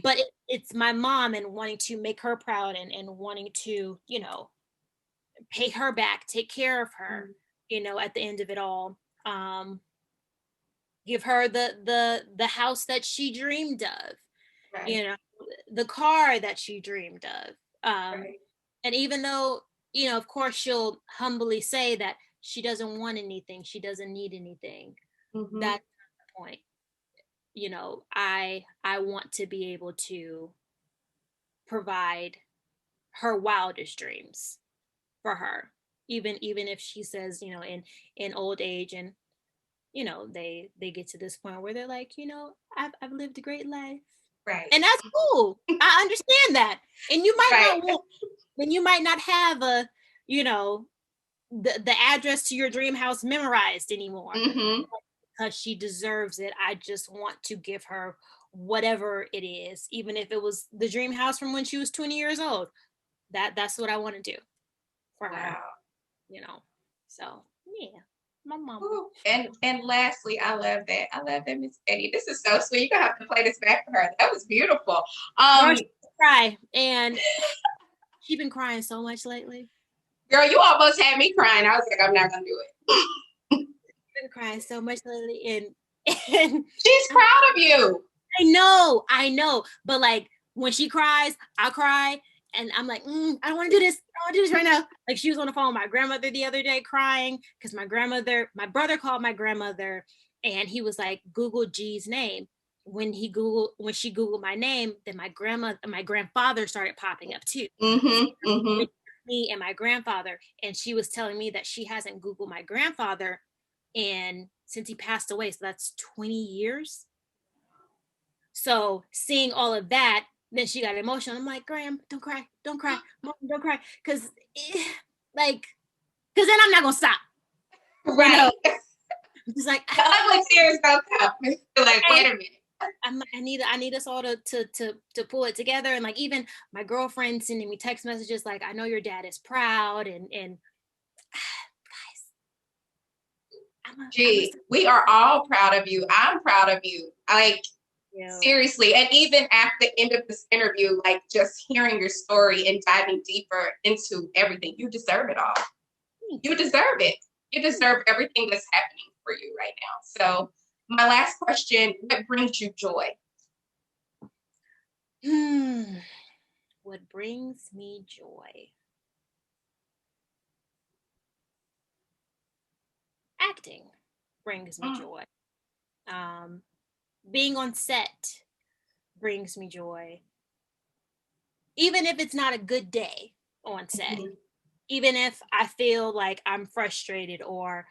But it's my mom and wanting to make her proud and wanting to, you know, pay her back, take care of her, you know, at the end of it all. Give her the house that she dreamed of, you know, the car that she dreamed of. And even though, you know, of course she'll humbly say that she doesn't want anything, she doesn't need anything. That's the point. You know, I want to be able to provide her wildest dreams for her, even if she says, you know, in old age, and you know, they get to this point where they're like, you know, I've lived a great life, and that's cool. I understand that. And you might not want, and you might not have a, you know, the address to your dream house memorized anymore, because she deserves it. I just want to give her whatever it is, even if it was the dream house from when she was 20 years old. That's what I want to do for her, you know. So yeah, my mom. And lastly, I love that, Miss Eddie. This is so sweet. You're gonna have to play this back for her. That was beautiful. Cry, and she's been crying so much lately. Girl, you almost had me crying. I was like, I'm not gonna do it. Been crying so much lately, and she's proud of you. I know, but like when she cries, I cry, and I'm like, I don't want to do this. I don't want to do this right now. Like, she was on the phone with my grandmother the other day crying because my brother called my grandmother, and he was like, Google G's name. when she Googled my name, then my grandfather started popping up too. Mm-hmm. Mm-hmm. Me and my grandfather, and she was telling me that she hasn't Googled my grandfather since he passed away, so that's 20 years. So seeing all of that, then she got emotional. I'm like, Graham, don't cry, Mom, don't cry, because then I'm not gonna stop. Right. You know? Just like the ugly tears don't come. Like, wait a minute. I need us all to pull it together. And like, even my girlfriend sending me text messages like, I know your dad is proud, and guys, we are all proud of you. I'm proud of you. Like, seriously. And even at the end of this interview, like, just hearing your story and diving deeper into everything, you deserve it all. You deserve it. You deserve everything that's happening for you right now. So my last question, what brings you joy? What brings me joy? Acting brings me joy. Being on set brings me joy. Even if it's not a good day on set, even if I feel like I'm frustrated or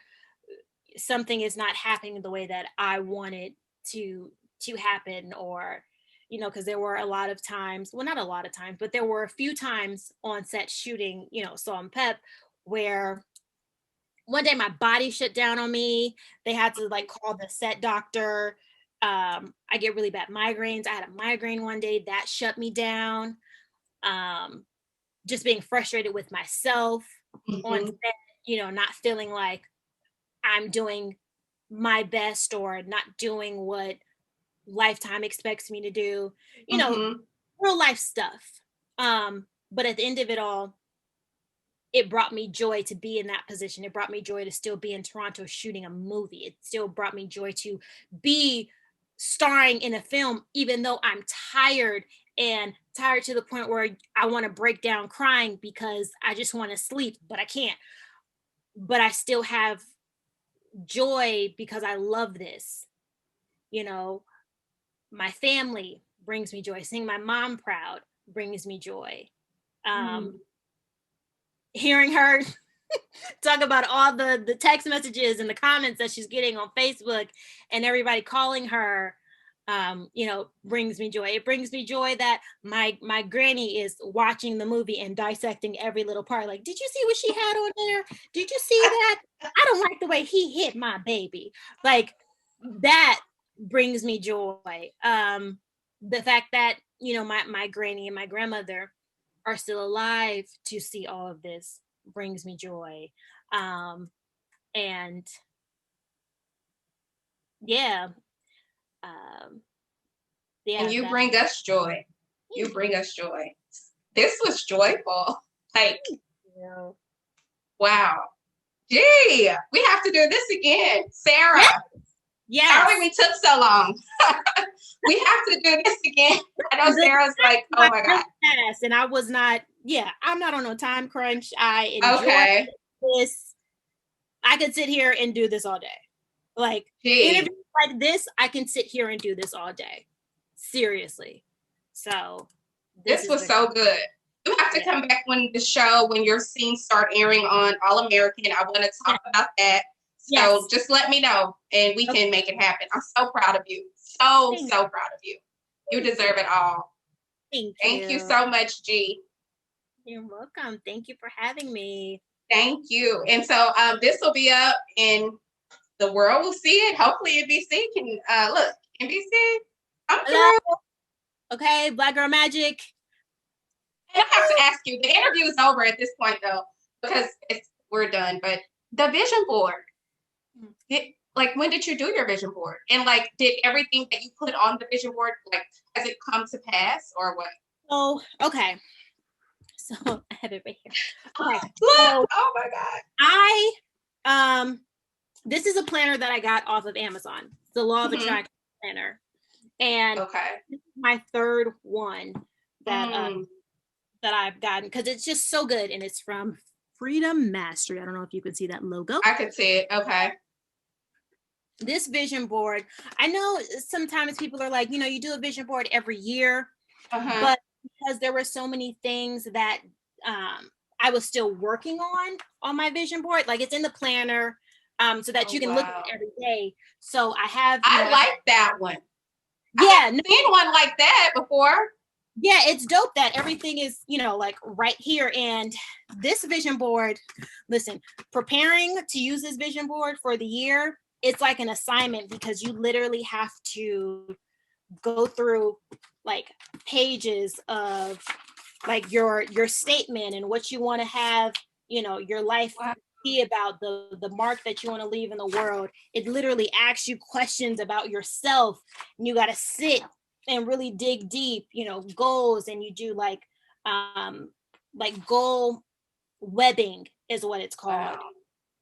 something is not happening the way that I want it to happen, or because there were a lot of times, well, not a lot of times, but there were a few times on set shooting, Salt and Pep, where one day my body shut down on me. They had to like call the set doctor. I get really bad migraines. I had a migraine one day that shut me down. Just being frustrated with myself on set, not feeling like I'm doing my best or not doing what Lifetime expects me to do, real life stuff. But at the end of it all, it brought me joy to be in that position. It brought me joy to still be in Toronto shooting a movie. It still brought me joy to be starring in a film, even though I'm tired to the point where I want to break down crying because I just want to sleep, but I can't. But I still have joy because I love this. My family brings me joy. Seeing my mom proud brings me joy. Hearing her talk about all the text messages and the comments that she's getting on Facebook and everybody calling her, brings me joy. It brings me joy that my granny is watching the movie and dissecting every little part. Like, did you see what she had on there? Did you see that? I don't like the way he hit my baby. Like, that brings me joy. The fact that, my granny and my grandmother are still alive to see all of this brings me joy. And yeah. And you bring us joy. You bring us joy. This was joyful. Like, wow. Gee, we have to do this again. Sarah. Yes. Sorry we took so long. We have to do this again. I know Sarah's like, oh my God. And I was not, I'm not on a time crunch. I enjoy this. I could sit here and do this all day. Like, interviews like this, I can sit here and do this all day. Seriously. So this was so good. You have to come back when your scenes start airing on All American. I want to talk about that. So just let me know and we can make it happen. I'm so proud of you. So proud of you. You deserve it all. Thank you so much, G. You're welcome. Thank you for having me. Thank you. And so this will be up and the world will see it. Hopefully NBC can look. NBC, I'm through. Okay, Black Girl Magic. And I have to ask you, the interview is over at this point though, because we're done. But the vision board, when did you do your vision board? And like, did everything that you put on the vision board, like, has it come to pass or what? Oh, okay. So I have it right here. Okay. Look, so, oh my God. This is a planner that I got off of Amazon. It's the Law of Attraction planner. And this is my third one that I've gotten because it's just so good. And it's from Freedom Mastery. I don't know if you can see that logo. I can see it. Okay. this vision board, I know sometimes people are like, you do a vision board every year, but because there were so many things that I was still working on my vision board, like it's in the planner, so that you can look at it every day. So I have, I like that one. Yeah, I haven't seen one like that before. Yeah, it's dope that everything is, like right here. And this vision board, listen, preparing to use this vision board for the year, it's like an assignment because you literally have to go through like pages of like your statement and what you want to have, your life be about, the mark that you want to leave in the world. It literally asks you questions about yourself, and you got to sit and really dig deep, goals, and you do like goal webbing is what it's called.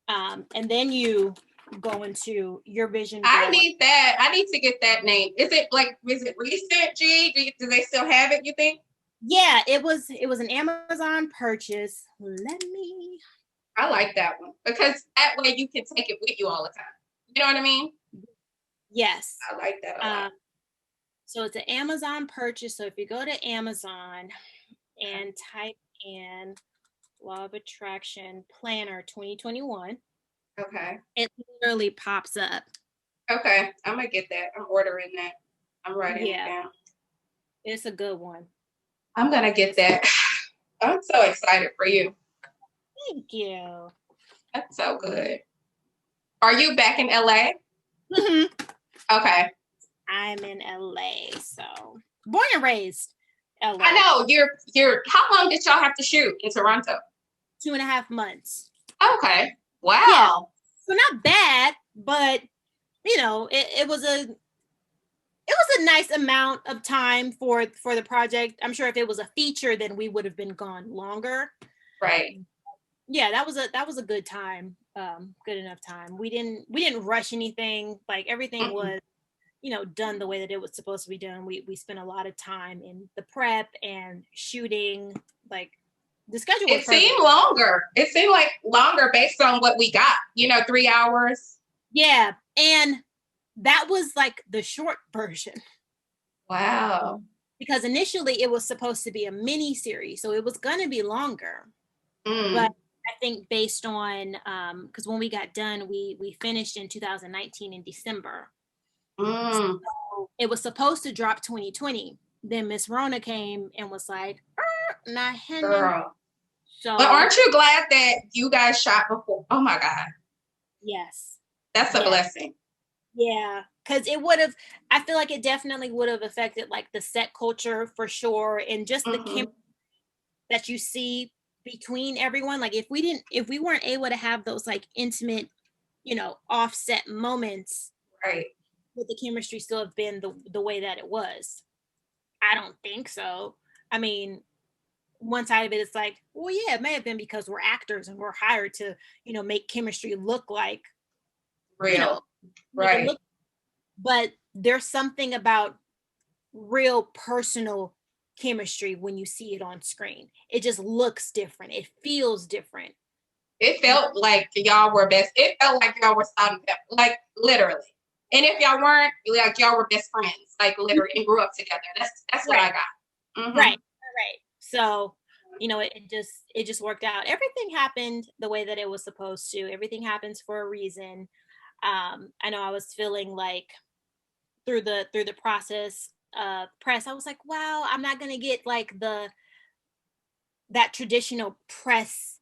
And then you go into your vision board. I need that. I need to get that name. Is it recent, G? Do they still have it, you think? Yeah, it was an Amazon purchase. I like that one because that way you can take it with you all the time. You know what I mean? Yes. I like that a lot. So it's an Amazon purchase. So if you go to Amazon and type in Law of Attraction Planner 2021. Okay. It literally pops up. Okay. I'm going to get that. I'm ordering that. I'm writing it down. It's a good one. I'm going to get that. I'm so excited for you. Thank you. That's so good. Are you back in LA? Mm-hmm. Okay. I'm in LA, so born and raised LA. I know you're. How long did y'all have to shoot in Toronto? 2.5 months. Okay. Wow. Yeah. So not bad, but it was a nice amount of time for the project. I'm sure if it was a feature, then we would have been gone longer. Right. Yeah, that was a good time. Good enough time. We didn't rush anything. Like everything was done the way that it was supposed to be done. We spent a lot of time in the prep and shooting. Like the schedule was perfect. Seemed longer. It seemed like longer based on what we got. 3 hours. Yeah, and that was like the short version. Wow. Because initially it was supposed to be a mini series, so it was going to be longer. But I think based on because when we got done, we finished in 2019 in December. So it was supposed to drop 2020. Then Miss Rona came and was like, not hanging. Girl. So, but aren't you glad that you guys shot before? Oh my God. Yes. That's a blessing. Yeah. Because it would have, I feel like it definitely would have affected like the set culture for sure. And just the chemistry that you see between everyone. Like if we weren't able to have those like intimate, offset moments. Right. Would the chemistry still have been the way that it was? I don't think so. I mean, one side of it is like, well, yeah, it may have been because we're actors and we're hired to, make chemistry look like real. Right. But there's something about real personal chemistry when you see it on screen. It just looks different. It feels different. It felt like y'all were best. It felt like y'all were like literally. And if y'all weren't, like y'all were best friends, like literally, and grew up together. That's what I got. Right. So, it just worked out. Everything happened the way that it was supposed to. Everything happens for a reason. I know I was feeling like through the process of press, I was like, wow, I'm not gonna get like that traditional press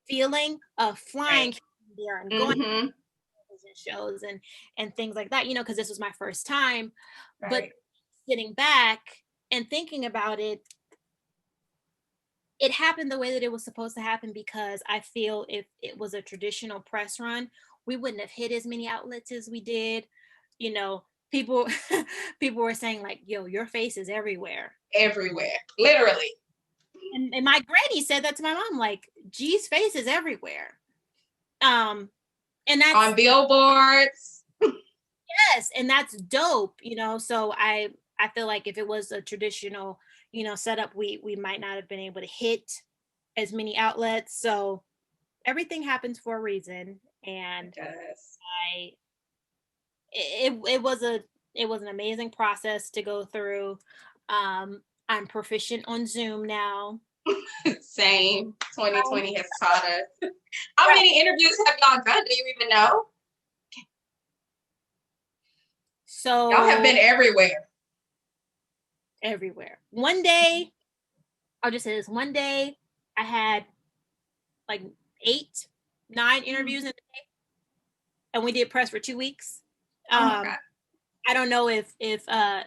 feeling of flying there and going to shows and things like that, because this was my first time. But sitting back and thinking about it, it happened the way that it was supposed to happen, because I feel if it was a traditional press run, we wouldn't have hit as many outlets as we did. People were saying like, yo, your face is everywhere. Everywhere. Literally. And my granny said that to my mom, like, G's face is everywhere. And that's on billboards. Yes, and that's dope, so I feel like if it was a traditional, setup, we might not have been able to hit as many outlets. So everything happens for a reason. And it was an amazing process to go through. I'm proficient on Zoom now. Same. 2020 has taught us. How many interviews have y'all done? Do you even know? So y'all have been everywhere. Everywhere. One day, I'll just say this. One day, I had like 8, 9 interviews in a day, and we did press for 2 weeks. Oh my God. I don't know if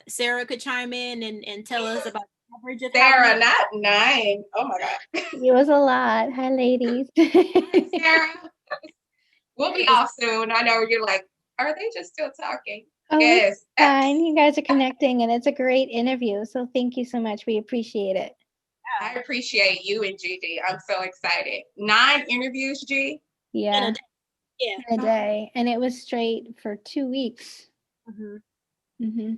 Sarah could chime in and tell us about the average of Sarah, not 9. Oh my God. It was a lot. Hi, ladies. Hi, Sarah. We'll be off soon. I know you're like, are they just still talking? Oh, yes. It's fine. You guys are connecting, and it's a great interview. So thank you so much. We appreciate it. I appreciate you and Gigi. I'm so excited. 9 interviews, G? Yeah. Yeah. In a day. And it was straight for 2 weeks. Mm-hmm. Mm-hmm.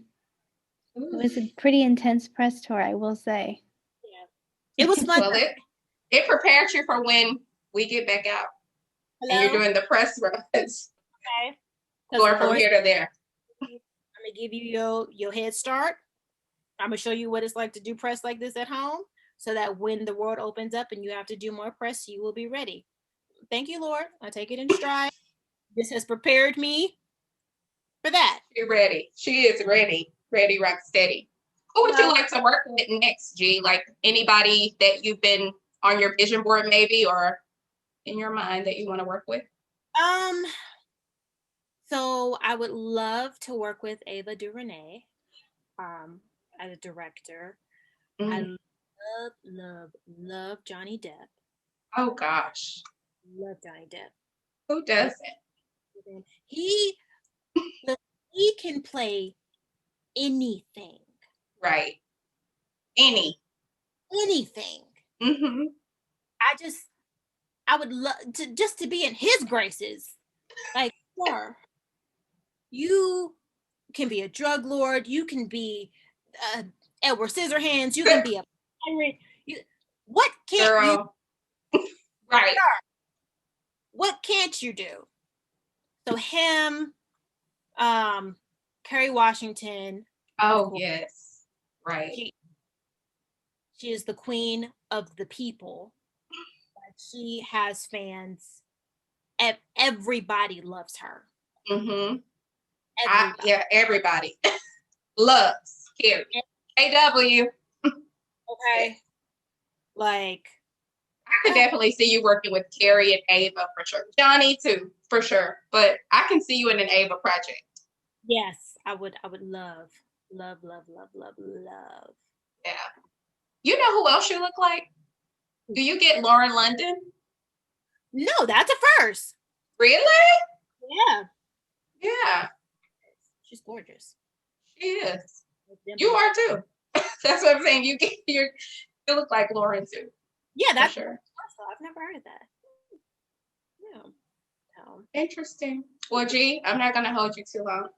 It was a pretty intense press tour, I will say. Yeah. It was fun. Well, it prepared you for when we get back out. Hello? And you're doing the press runs. Okay. Going from here to there. I'm going to give you your head start. I'm going to show you what it's like to do press like this at home, so that when the world opens up and you have to do more press, you will be ready. Thank you, Lord. I take it in stride. This has prepared me for that. She's ready. She is ready. Ready, rock steady. Who would you like to work with next, G? Like anybody that you've been on your vision board maybe, or in your mind that you want to work with? So I would love to work with Ava DuVernay as a director. I love Johnny Depp. Oh gosh. Love Johnny Depp. Who doesn't? He can play anything. Right. Anything. Mm-hmm. I would love to be in his graces. Like, sir, you can be a drug lord. You can be Edward Scissorhands. You can be a pirate. What can't you? Right. What can't you do? So him, Kerry Washington. Oh yes, right. She is the queen of the people. She has fans. Everybody loves her. Mm-hmm. Everybody loves Kerry. AW. Okay. Like, I could definitely see you working with Kerry and Ava for sure. Johnny too, for sure. But I can see you in an Ava project. Yes, I would love. Yeah. You know who else you look like? Do you get Lauren London? No, that's a first. Really? Yeah. Yeah. She's gorgeous. She is. You are too. That's what I'm saying. You look like Lauren too. Yeah, that's for sure. I've never heard that. Yeah. Interesting. Well, G, I'm not gonna hold you too long.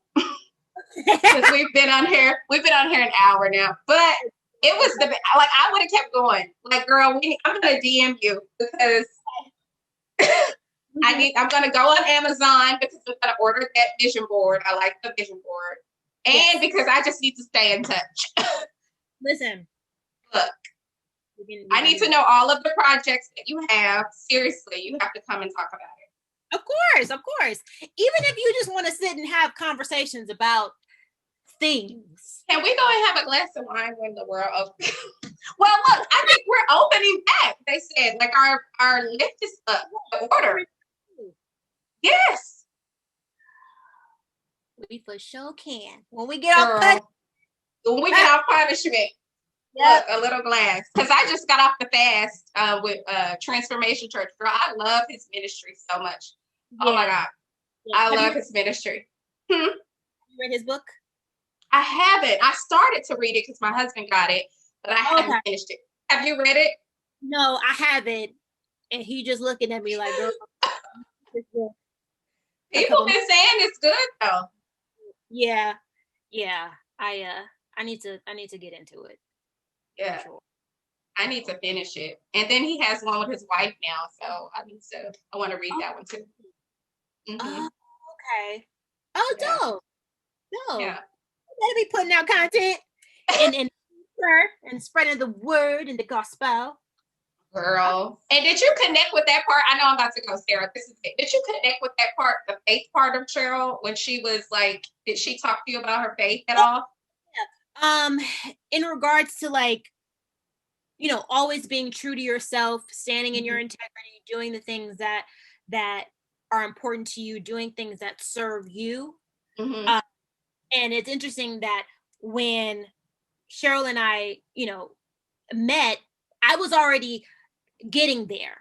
Because we've been on here an hour now. But it was I would have kept going. Like, girl, I'm gonna DM you because I'm gonna go on Amazon because I'm gonna order that vision board. I like the vision board. And because I just need to stay in touch. Listen. Look. I need to know all of the projects that you have. Seriously, you have to come and talk about it. Of course. Even if you just want to sit and have conversations about things. Can we go and have a glass of wine when the world opens? Well, look, I think we're opening back. They said, like, our lift is up. The order. Yes. We for sure can. When we get off punishment. Yep. Look, a little glass. Because I just got off the fast with Transformation Church. Girl, I love his ministry so much. Yeah. Oh my God. Yeah. I love his ministry. Have you read his book? I haven't. I started to read it because my husband got it, but I haven't finished it. Have you read it? No, I haven't. And he just looking at me like, girl. People been saying it's good though. Yeah. I need to get into it. Yeah. Sure. I need to finish it. And then he has one with his wife now, so I want to read that one too. Mm-hmm. Oh, okay. Oh, yeah. Dope. No, Yeah. gotta be putting out content and spreading the word and the gospel. Girl. And did you connect with that part? I know I'm about to go, Sarah. This is it. Did you connect with that part, the faith part of Cheryl, when she was like, did she talk to you about her faith at all? In regards to like, you know, always being true to yourself, standing in your integrity, doing the things that are important to you, doing things that serve you. And it's interesting that when Cheryl and I, you know, met, I was already getting there.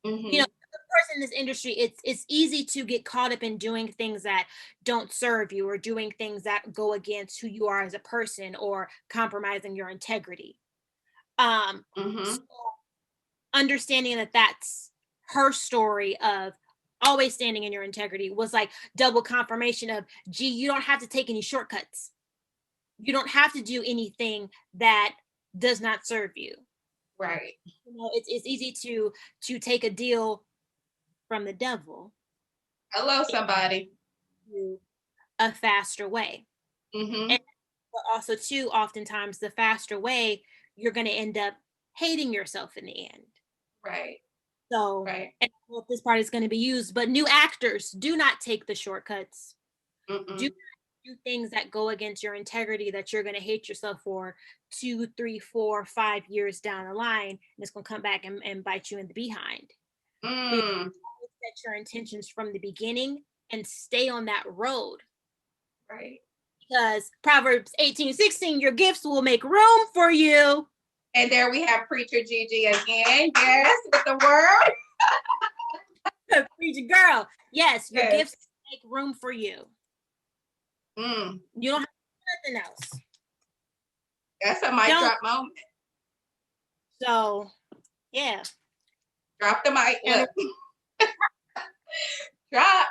You know, the person in this industry, it's easy to get caught up in doing things that don't serve you, or doing things that go against who you are as a person, or compromising your integrity. So understanding that that's her story of always standing in your integrity was like double confirmation of, gee, you don't have to take any shortcuts. You don't have to do anything that does not serve you. Right. You know, it's easy to take a deal from the devil. Hello, somebody. A faster way. And but also too, oftentimes the faster way, you're going to end up hating yourself in the end. Right. So, and I don't know if this part is going to be used, but new actors, do not take the shortcuts. Do not do things that go against your integrity, that you're going to hate yourself for 2, 3, 4, 5 years down the line, and it's going to come back and bite you in the behind. Set your intentions from the beginning and stay on that road. Right. Because Proverbs 18:16, your gifts will make room for you. And there we have Preacher Gigi again. Yes, with the word. Preacher girl. Yes, your gifts make room for you. You don't have to do nothing else. That's a mic drop moment. So, yeah. Drop the mic. Drop.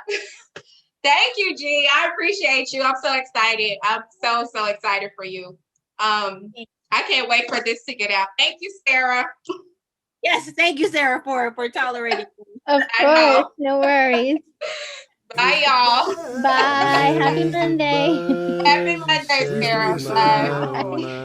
Thank you, G. I appreciate you. I'm so excited. I'm so excited for you. I can't wait for this to get out. Thank you, Sarah. Yes, thank you, Sarah, for tolerating me. Of course, no worries. Bye, y'all. Bye. Happy Monday. Happy Monday, Sarah. Bye. Bye.